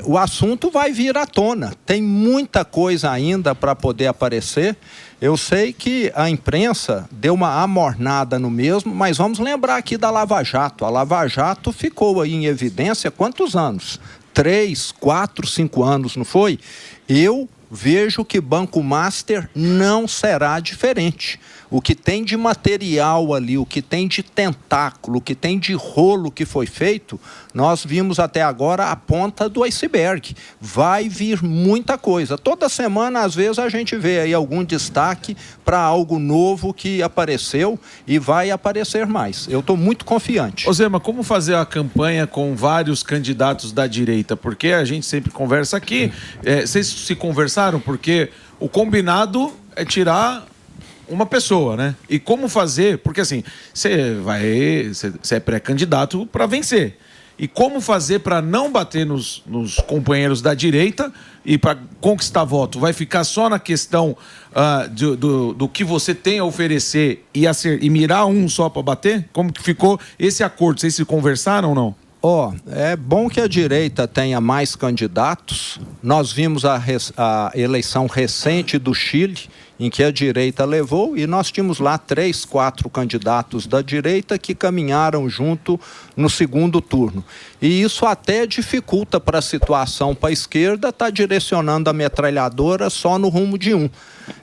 o assunto vai vir à tona. Tem muita coisa ainda para poder aparecer. Eu sei que a imprensa deu uma amornada no mesmo, mas vamos lembrar aqui da Lava Jato. A Lava Jato ficou aí em evidência quantos anos? 3, 4, 5 anos, não foi? Eu vejo que Banco Master não será diferente. O que tem de material ali, o que tem de tentáculo, o que tem de rolo que foi feito, nós vimos até agora a ponta do iceberg. Vai vir muita coisa. Toda semana, às vezes, a gente vê aí algum destaque para algo novo que apareceu e vai aparecer mais. Eu estou muito confiante. Ô Zema, como fazer a campanha com vários candidatos da direita? Porque a gente sempre conversa aqui. Vocês se conversaram? Porque o combinado é tirar uma pessoa, né? E como fazer, porque assim, você é pré-candidato para vencer. E como fazer para não bater nos companheiros da direita e para conquistar voto? Vai ficar só na questão do que você tem a oferecer e mirar um só para bater? Como que ficou esse acordo? Vocês se conversaram ou não? É bom que a direita tenha mais candidatos. Nós vimos a eleição recente do Chile, em que a direita levou, e nós tínhamos lá 3, 4 candidatos da direita que caminharam junto no segundo turno. E isso até dificulta para a situação para a esquerda estar direcionando a metralhadora só no rumo de um.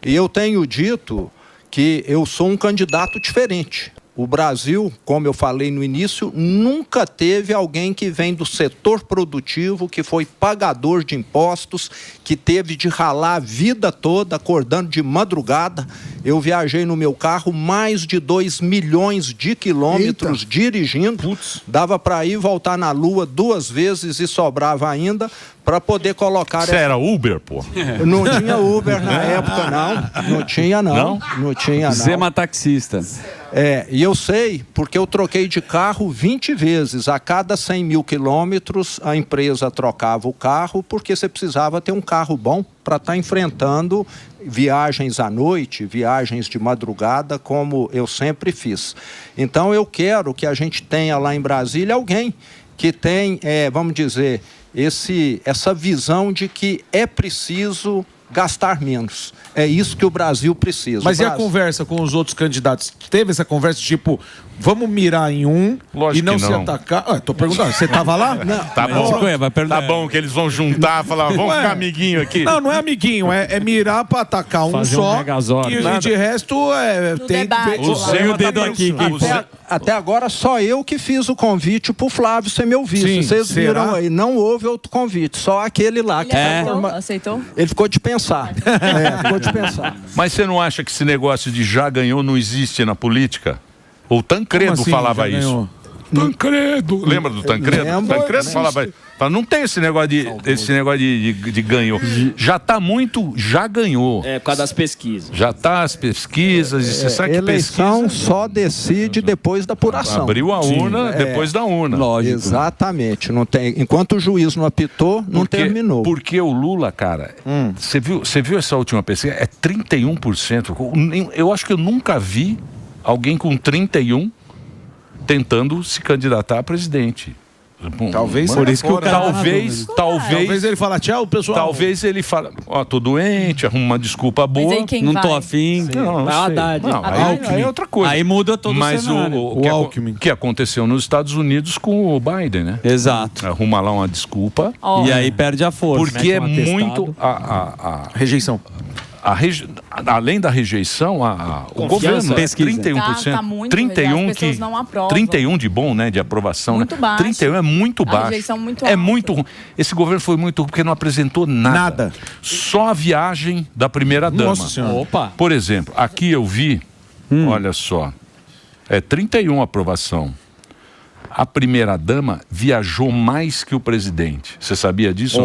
E eu tenho dito que eu sou um candidato diferente. O Brasil, como eu falei no início, nunca teve alguém que vem do setor produtivo, que foi pagador de impostos, que teve de ralar a vida toda, acordando de madrugada. Eu viajei no meu carro mais de 2 milhões de quilômetros dirigindo. Dava para ir e voltar na Lua 2 vezes e sobrava ainda para poder colocar... Você era Uber, pô? Não tinha Uber na época, não. Não tinha, não. Não tinha, não. Zema taxista. E eu sei, porque eu troquei de carro 20 vezes. A cada 100 mil quilômetros, a empresa trocava o carro, porque você precisava ter um carro bom para estar enfrentando viagens à noite, viagens de madrugada, como eu sempre fiz. Então, eu quero que a gente tenha lá em Brasília alguém que tem, vamos dizer, essa visão de que é preciso gastar menos. É isso que o Brasil precisa. Mas e a conversa com os outros candidatos? Teve essa conversa tipo, vamos mirar em um e não se atacar? Tô perguntando, você tava lá? Não. Tá bom. Tá bom que eles vão juntar, falar, vamos ficar amiguinho aqui. Não é amiguinho, é mirar pra atacar um só. E de resto tem usei o dedo aqui. Até agora só eu que fiz o convite pro Flávio ser meu vice. Vocês viram aí, não houve outro convite, só aquele lá. Ele aceitou? Ele ficou de pensar. Ficou de pensar. Mas você não acha que esse negócio de já ganhou não existe na política? O Tancredo assim, falava isso. Tancredo! Lembra do Tancredo? O Tancredo falava... Não tem esse negócio de ganhou. Já ganhou. Por causa das pesquisas. Já tá as pesquisas, e você sabe que eleição só decide depois da apuração. Abriu a urna depois da urna. Lógico. Exatamente. Não tem, enquanto o juiz não apitou, não terminou. Porque o Lula, cara, você viu essa última pesquisa? É 31%. Eu acho que eu nunca vi alguém com 31% tentando se candidatar a presidente. Talvez por isso que o cara talvez ele fala tchau, pessoal. Talvez ele fala, tô doente, arruma uma desculpa boa. Mas aí quem não vai? tô afim. Aí é outra coisa. Aí muda todo o cenário. O que aconteceu nos Estados Unidos com o Biden, né? Exato. Arruma lá uma desculpa. E aí perde a força. Porque é muito a rejeição. Além da rejeição, o governo pesquisa. 31%, Tá muito 31 as pessoas não aprovam. 31 de bom, né, de aprovação, muito né? baixo. 31 é muito baixo. A rejeição muito é alta. muito ruim. Esse governo foi muito ruim porque não apresentou nada. Só a viagem da primeira dama. Nossa Senhora. Opa. Por exemplo, aqui eu vi, olha só, 31 aprovação. A primeira dama viajou mais que o presidente. Você sabia disso?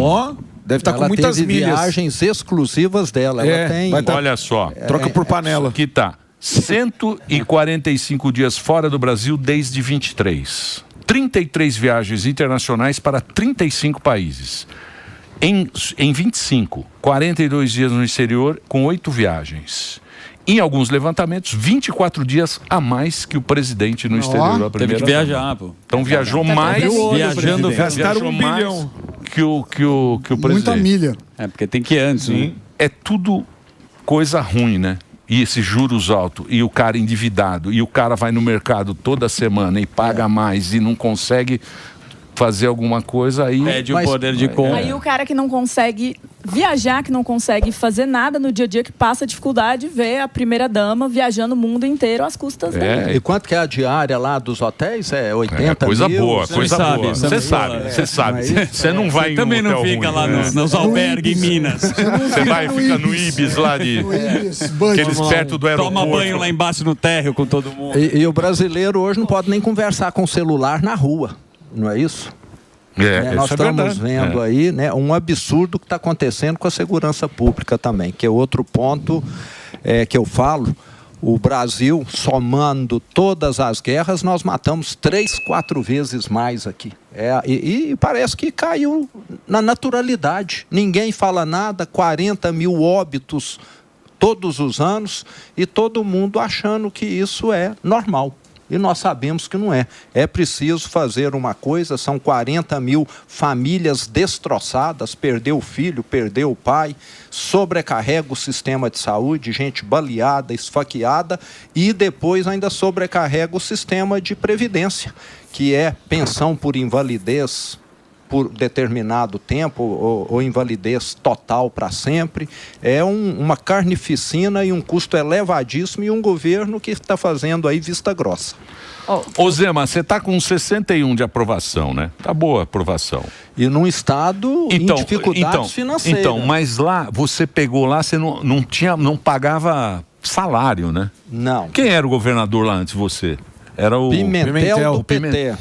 Deve estar com muitas teve milhas. viagens exclusivas dela. Ela tem. Olha só. Troca por panela. Aqui tá. 145 dias fora do Brasil desde 23. 33 viagens internacionais para 35 países. Em 25, 42 dias no exterior com 8 viagens. Em alguns levantamentos, 24 dias a mais que o presidente no exterior. Teve que viajar, pô. Então viajou mais. Viajando, gastaram viajou $1 mais bilhão. que o presidente. Muita milha. porque tem que ir antes, né? É tudo coisa ruim, né? E esses juros altos, e o cara endividado, e o cara vai no mercado toda semana e paga mais e não consegue fazer alguma coisa, aí... Pede o poder de compra. Aí o cara que não consegue viajar, que não consegue fazer nada no dia a dia, que passa dificuldade, vê a primeira-dama viajando o mundo inteiro às custas dele. E quanto que é a diária lá dos hotéis? É 80 coisa mil? boa, coisa boa. Você sabe. Você não vai em um também não hotel fica ruim, lá nos albergues em Minas. Você vai e fica no Ibis lá aqueles perto do aeroporto. Toma banho lá embaixo no térreo com todo mundo. E o brasileiro hoje não pode nem conversar com o celular na rua, não é isso? Nós estamos vendo aí, né, um absurdo que está acontecendo com a segurança pública também, que é outro ponto que eu falo. O Brasil, somando todas as guerras, nós matamos 3, 4 vezes mais aqui. E parece que caiu na naturalidade. Ninguém fala nada, 40 mil óbitos todos os anos e todo mundo achando que isso é normal. E nós sabemos que não é. É preciso fazer uma coisa, são 40 mil famílias destroçadas, perdeu o filho, perdeu o pai, sobrecarrega o sistema de saúde, gente baleada, esfaqueada, e depois ainda sobrecarrega o sistema de previdência, que é pensão por invalidez por determinado tempo ou invalidez total para sempre. É uma carnificina e um custo elevadíssimo e um governo que está fazendo aí vista grossa. Ô Zema, você está com 61 de aprovação, né? Tá boa a aprovação. E num estado em dificuldades financeiras. Então, mas lá, você pegou lá, você não pagava salário, né? Não. Quem era o governador lá antes de você? Era o Pimentel do PT.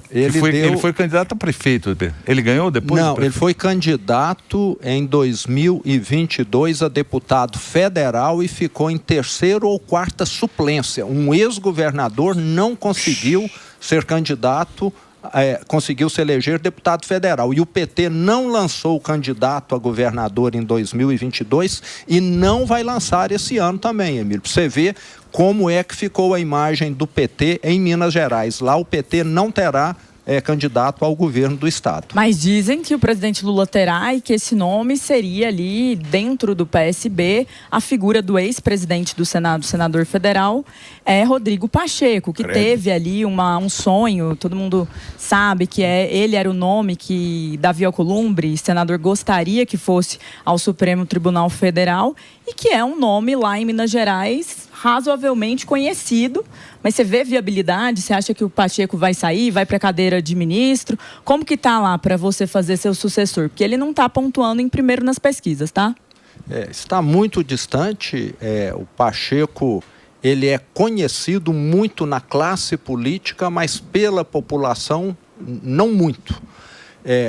Ele foi candidato a prefeito. Ele ganhou depois? Não, ele foi candidato em 2022 a deputado federal e ficou em 3ª ou 4ª suplência. Um ex-governador não conseguiu ser candidato, conseguiu se eleger deputado federal. E o PT não lançou o candidato a governador em 2022 e não vai lançar esse ano também, Emílio. Pra você ver como é que ficou a imagem do PT em Minas Gerais. Lá o PT não terá candidato ao governo do estado. Mas dizem que o presidente Lula terá e que esse nome seria ali, dentro do PSB, a figura do ex-presidente do Senado, senador federal, Rodrigo Pacheco, que teve ali um sonho, todo mundo sabe que ele era o nome que Davi Alcolumbre, senador, gostaria que fosse ao Supremo Tribunal Federal e que é um nome lá em Minas Gerais razoavelmente conhecido. Mas você vê viabilidade? Você acha que o Pacheco vai sair, vai para a cadeira de ministro? Como que está lá para você fazer seu sucessor? Porque ele não está pontuando em primeiro nas pesquisas, tá? Está muito distante. O Pacheco, ele é conhecido muito na classe política, mas pela população não muito.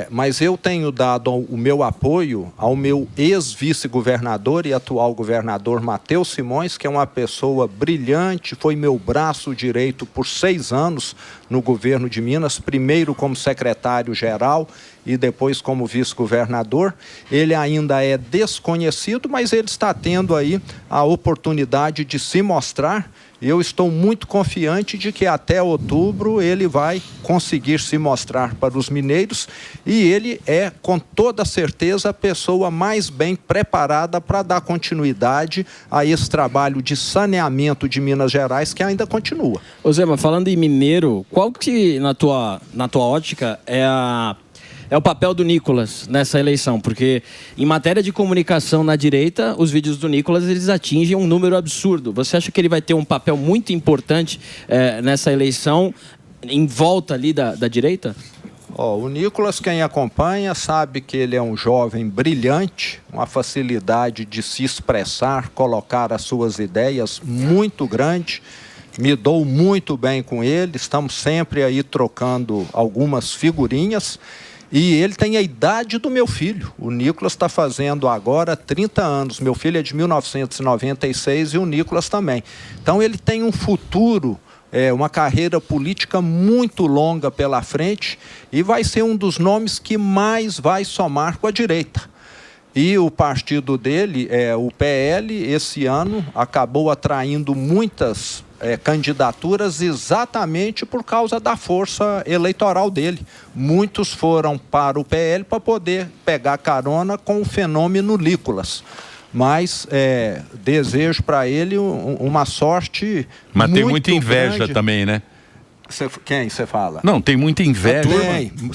Mas eu tenho dado o meu apoio ao meu ex-vice-governador e atual governador Matheus Simões, que é uma pessoa brilhante, foi meu braço direito por 6 anos no governo de Minas, primeiro como secretário-geral e depois como vice-governador. Ele ainda é desconhecido, mas ele está tendo aí a oportunidade de se mostrar. Eu estou muito confiante de que até outubro ele vai conseguir se mostrar para os mineiros e ele é, com toda certeza, a pessoa mais bem preparada para dar continuidade a esse trabalho de saneamento de Minas Gerais que ainda continua. Ô Zema, falando em mineiro, qual que na tua ótica é o papel do Nicolas nessa eleição? Porque em matéria de comunicação na direita, os vídeos do Nicolas eles atingem um número absurdo. Você acha que ele vai ter um papel muito importante nessa eleição em volta ali da direita? O Nicolas, quem acompanha, sabe que ele é um jovem brilhante, uma facilidade de se expressar, colocar as suas ideias muito grande. Me dou muito bem com ele, estamos sempre aí trocando algumas figurinhas. E ele tem a idade do meu filho. O Nicolas está fazendo agora 30 anos. Meu filho é de 1996 e o Nicolas também. Então ele tem um futuro, uma carreira política muito longa pela frente e vai ser um dos nomes que mais vai somar com a direita. E o partido dele, o PL, esse ano acabou atraindo muitas candidaturas exatamente por causa da força eleitoral dele. Muitos foram para o PL para poder pegar carona com o fenômeno Nicolas. Mas desejo para ele uma sorte. Mas tem muita inveja grande. Também, né? Quem você fala? Não, tem muita inveja.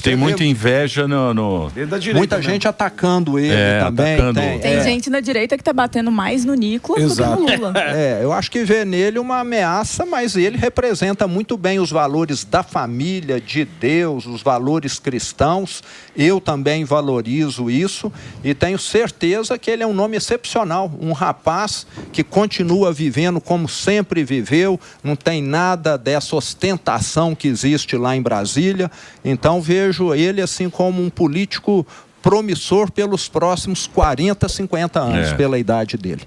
Tem muita inveja no... Muita gente atacando ele também. Tem gente na direita que está batendo mais no Nicolas do que no Lula. Eu acho que vê nele uma ameaça, mas ele representa muito bem os valores da família, de Deus, os valores cristãos. Eu também valorizo isso e tenho certeza que ele é um nome excepcional. Um rapaz que continua vivendo como sempre viveu, não tem nada dessa ostentação que existe lá em Brasília. Então vejo ele assim como um político promissor pelos próximos 40, 50 anos, pela idade dele.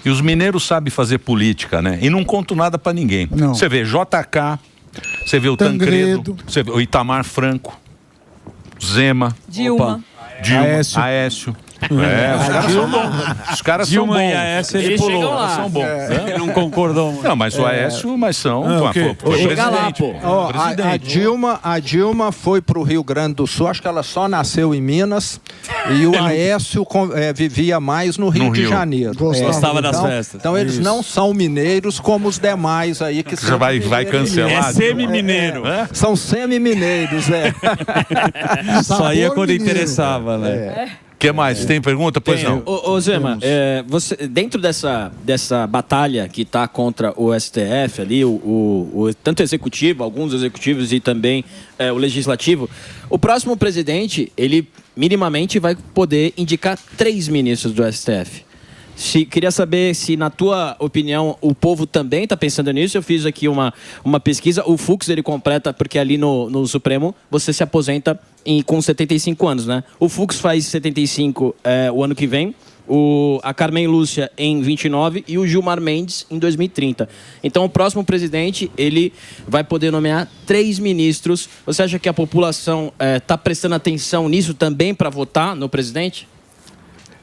E os mineiros sabem fazer política, né? E não conto nada pra ninguém. Não. Você vê JK, você vê o Tancredo, você vê o Itamar Franco, Zema, Dilma. Aécio. Os caras são bons. Os caras são bons. Dilma e Aécio, ele pulou. lá. São bons. Ele não concordou. Não, mas o Aécio, mas são. Foi Chega lá, pô. Ó, a Dilma foi para o Rio Grande do Sul, acho que ela só nasceu em Minas, e o Aécio vivia mais no Rio de Janeiro. Gostava das então, festas. Então eles não são mineiros como os demais aí que Você vai cancelar. É semi-mineiro. são semi-mineiros, Só ia quando mineiro. interessava, né? O que mais? Tem pergunta? Pois não. Ô Zema, você, dentro dessa batalha que está contra o STF ali, tanto o executivo, alguns executivos e também o legislativo, o próximo presidente, ele minimamente vai poder indicar 3 ministros do STF. Queria saber se, na tua opinião, o povo também está pensando nisso. Eu fiz aqui uma pesquisa. O Fux, ele completa, porque ali no Supremo você se aposenta com 75 anos, né? O Fux faz 75 o ano que vem, a Carmen Lúcia em 29 e o Gilmar Mendes em 2030. Então, o próximo presidente, ele vai poder nomear 3 ministros. Você acha que a população está prestando atenção nisso também para votar no presidente?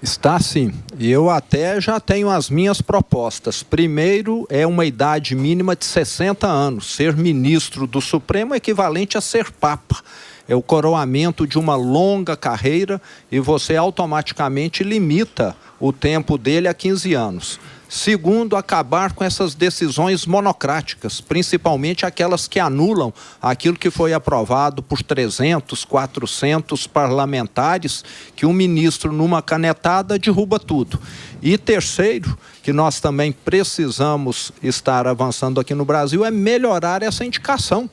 Está sim. E eu até já tenho as minhas propostas. Primeiro, é uma idade mínima de 60 anos. Ser ministro do Supremo é equivalente a ser papa. É o coroamento de uma longa carreira e você automaticamente limita o tempo dele a 15 anos. Segundo, acabar com essas decisões monocráticas, principalmente aquelas que anulam aquilo que foi aprovado por 300, 400 parlamentares, que um ministro, numa canetada, derruba tudo. E terceiro, que nós também precisamos estar avançando aqui no Brasil, é melhorar essa indicação.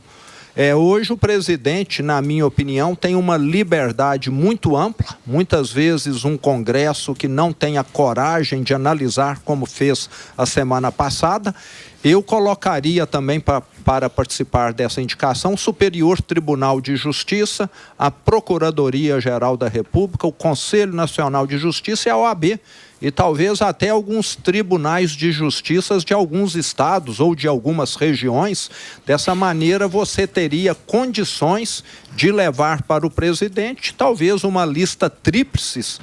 Hoje o presidente, na minha opinião, tem uma liberdade muito ampla, muitas vezes um Congresso que não tem a coragem de analisar como fez a semana passada. Eu colocaria também para participar dessa indicação o Superior Tribunal de Justiça, a Procuradoria-Geral da República, o Conselho Nacional de Justiça e a OAB. E talvez até alguns tribunais de justiça de alguns estados ou de algumas regiões. Dessa maneira, você teria condições de levar para o presidente talvez uma lista tríplice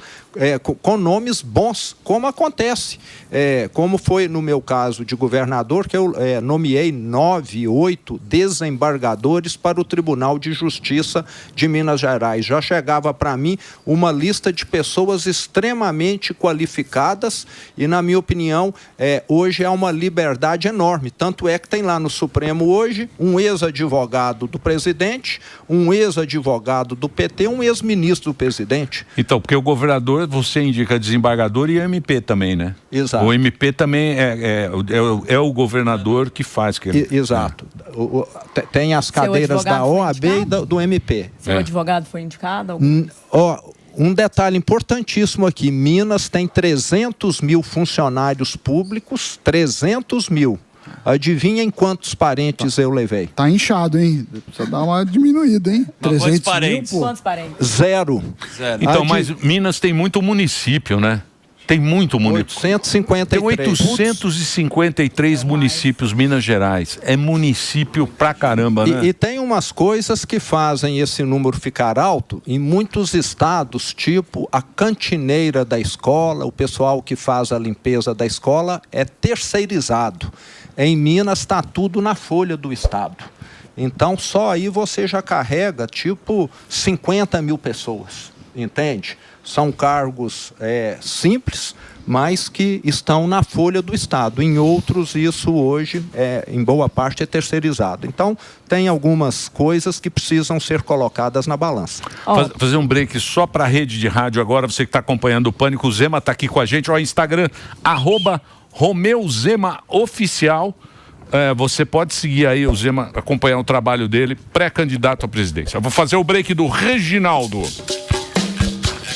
com nomes bons, como acontece. Como foi no meu caso de governador, que eu nomeei 9, 8 desembargadores para o Tribunal de Justiça de Minas Gerais. Já chegava para mim uma lista de pessoas extremamente qualificadas e, na minha opinião, hoje é uma liberdade enorme. Tanto é que tem lá no Supremo hoje um ex-advogado do presidente, um ex-advogado do PT, um ex-ministro do presidente. Então, porque o governador, você indica desembargador e MP também, né? Exato. O MP também é o governador que faz. Exato. Tem as cadeiras da OAB e do MP. Seu advogado foi indicado? Um detalhe importantíssimo aqui, Minas tem 300 mil funcionários públicos, 300 mil. Adivinhem quantos parentes eu levei? Tá inchado, hein? Precisa dar uma diminuída, hein? 300 parentes? mil, pô. Quantos parentes? Zero. Então, mas Minas tem muito município, né? Tem muito município. 853. Tem 853 municípios, Minas Gerais. É município pra caramba, né? E tem umas coisas que fazem esse número ficar alto em muitos estados, tipo a cantineira da escola, o pessoal que faz a limpeza da escola é terceirizado. Em Minas está tudo na folha do estado. Então só aí você já carrega tipo 50 mil pessoas, entende? São cargos simples, mas que estão na folha do Estado. Em outros, isso hoje, em boa parte, é terceirizado. Então, tem algumas coisas que precisam ser colocadas na balança. Fazer um break só para a rede de rádio agora, você que está acompanhando o Pânico, o Zema está aqui com a gente, ó, Instagram, @RomeuZemaOficial. Você pode seguir aí o Zema, acompanhar o trabalho dele, pré-candidato à presidência. Eu vou fazer o break do Reginaldo.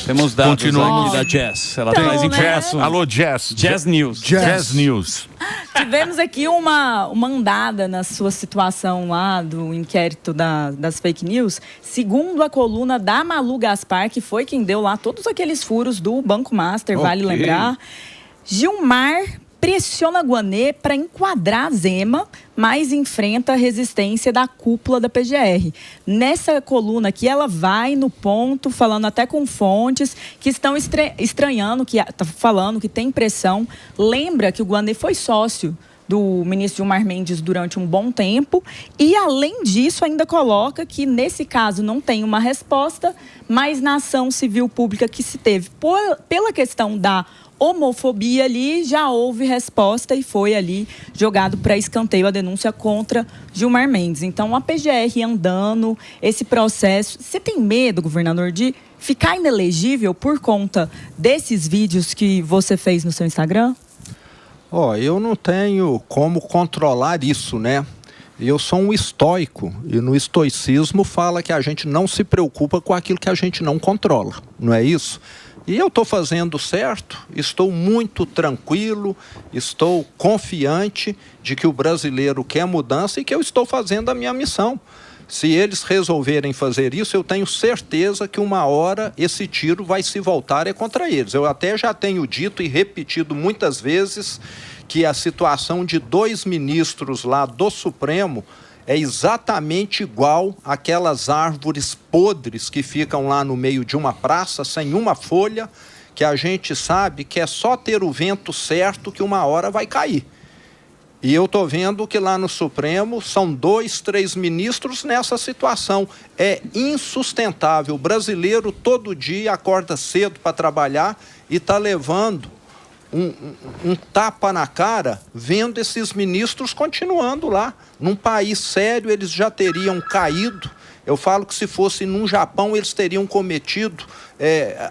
Temos dados Continua. aqui da Jazz. Ela Então, traz né? impresso. Alô, Jazz. Jazz News. Jazz News. Tivemos aqui uma andada na sua situação lá do inquérito das fake news. Segundo a coluna da Malu Gaspar, que foi quem deu lá todos aqueles furos do Banco Master, vale lembrar. Gilmar pressiona Guanê para enquadrar a Zema, mas enfrenta a resistência da cúpula da PGR. Nessa coluna aqui, ela vai no ponto, falando até com fontes que estão estranhando, que tá falando que tem pressão. Lembra que o Guanê foi sócio do ministro Gilmar Mendes durante um bom tempo e, além disso, ainda coloca que, nesse caso, não tem uma resposta, mas na ação civil pública que se teve pela questão da homofobia ali, já houve resposta e foi ali jogado para escanteio a denúncia contra Gilmar Mendes. Então, a PGR andando, esse processo... Você tem medo, governador, de ficar inelegível por conta desses vídeos que você fez no seu Instagram? Eu não tenho como controlar isso, né? Eu sou um estoico e no estoicismo fala que a gente não se preocupa com aquilo que a gente não controla, não é isso? E eu estou fazendo certo, estou muito tranquilo, estou confiante de que o brasileiro quer mudança e que eu estou fazendo a minha missão. Se eles resolverem fazer isso, eu tenho certeza que uma hora esse tiro vai se voltar contra eles. Eu até já tenho dito e repetido muitas vezes que a situação de 2 ministros lá do Supremo é exatamente igual àquelas árvores podres que ficam lá no meio de uma praça, sem uma folha, que a gente sabe que é só ter o vento certo que uma hora vai cair. E eu estou vendo que lá no Supremo são 2, 3 ministros nessa situação. É insustentável. O brasileiro todo dia acorda cedo para trabalhar e está levando um tapa na cara, vendo esses ministros continuando lá. Num país sério, eles já teriam caído. Eu falo que se fosse num Japão, eles teriam cometido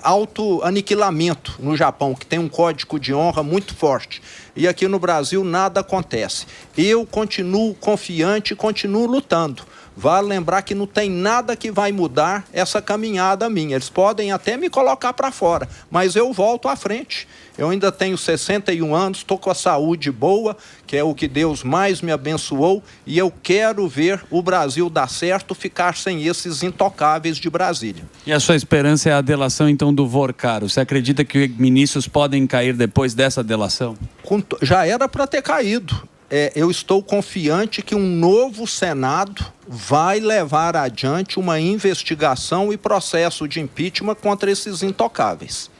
autoaniquilamento no Japão, que tem um código de honra muito forte. E aqui no Brasil nada acontece. Eu continuo confiante e continuo lutando. Vale lembrar que não tem nada que vai mudar essa caminhada minha. Eles podem até me colocar para fora, mas eu volto à frente. Eu ainda tenho 61 anos, estou com a saúde boa, que é o que Deus mais me abençoou, e eu quero ver o Brasil dar certo, ficar sem esses intocáveis de Brasília. E a sua esperança é a delação, então, do Vorcaro. Você acredita que ministros podem cair depois dessa delação? Já era para ter caído. Eu estou confiante que um novo Senado vai levar adiante uma investigação e processo de impeachment contra esses intocáveis.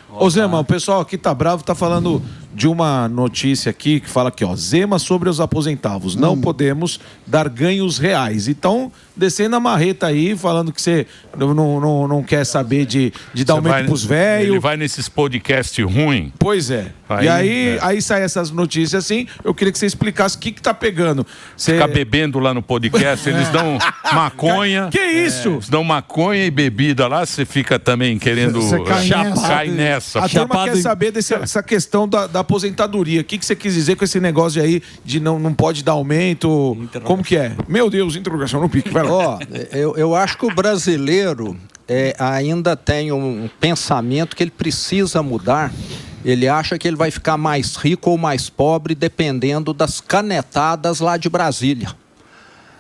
Ô Zema, o pessoal aqui tá bravo, tá falando de uma notícia aqui que fala aqui, ó, Zema sobre os aposentados, não podemos dar ganhos reais. Então, descendo a marreta aí, falando que você não quer saber de dar aumento pros velhos. Ele vai nesses podcasts ruins. Pois é. Aí sai essas notícias assim, eu queria que você explicasse o que tá pegando. Ficar bebendo lá no podcast, eles dão maconha. Que isso? Eles dão maconha e bebida lá, você fica também querendo cair nessa. A turma quer saber dessa questão da aposentadoria. O que você quis dizer com esse negócio aí de não pode dar aumento? Como que é? Meu Deus, interrogação no pique. Vai lá. Eu acho que o brasileiro ainda tem um pensamento que ele precisa mudar. Ele acha que ele vai ficar mais rico ou mais pobre dependendo das canetadas lá de Brasília.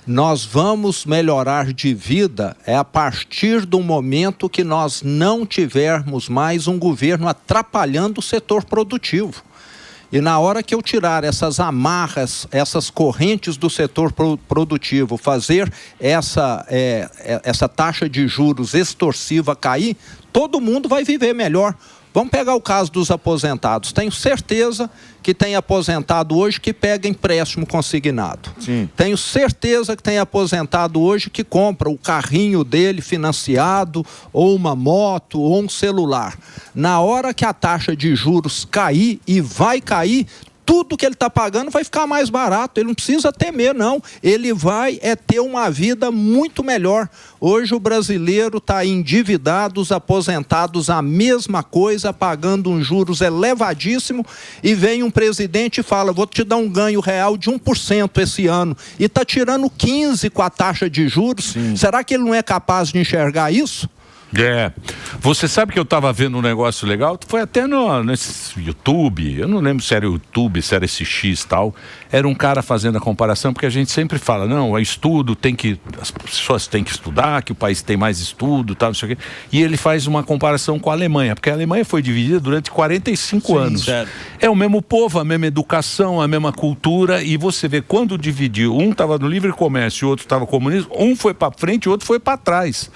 Nós vamos melhorar de vida a partir do momento que nós não tivermos mais um governo atrapalhando o setor produtivo. E na hora que eu tirar essas amarras, essas correntes do setor produtivo, fazer essa taxa de juros extorsiva cair, todo mundo vai viver melhor. Vamos pegar o caso dos aposentados. Tenho certeza que tem aposentado hoje que pega empréstimo consignado. Sim. Tenho certeza que tem aposentado hoje que compra o carrinho dele financiado, ou uma moto, ou um celular. Na hora que a taxa de juros cair, e vai cair, tudo que ele está pagando vai ficar mais barato. Ele não precisa temer, não. Ele vai ter uma vida muito melhor. Hoje o brasileiro está endividado, os aposentados a mesma coisa, pagando uns juros elevadíssimos, e vem um presidente e fala, vou te dar um ganho real de 1% esse ano, e está tirando 15% com a taxa de juros. Sim. Será que ele não é capaz de enxergar isso? Você sabe que eu estava vendo um negócio legal? Foi até nesse YouTube, eu não lembro se era YouTube, se era esse X e tal. Era um cara fazendo a comparação, porque a gente sempre fala, não, estudo, as pessoas têm que estudar, que o país tem mais estudo, tal, não sei o quê. E ele faz uma comparação com a Alemanha, porque a Alemanha foi dividida durante 45 anos. Certo. É o mesmo povo, a mesma educação, a mesma cultura, e você vê quando dividiu, um estava no livre comércio e o outro estava comunismo, um foi para frente e o outro foi para trás.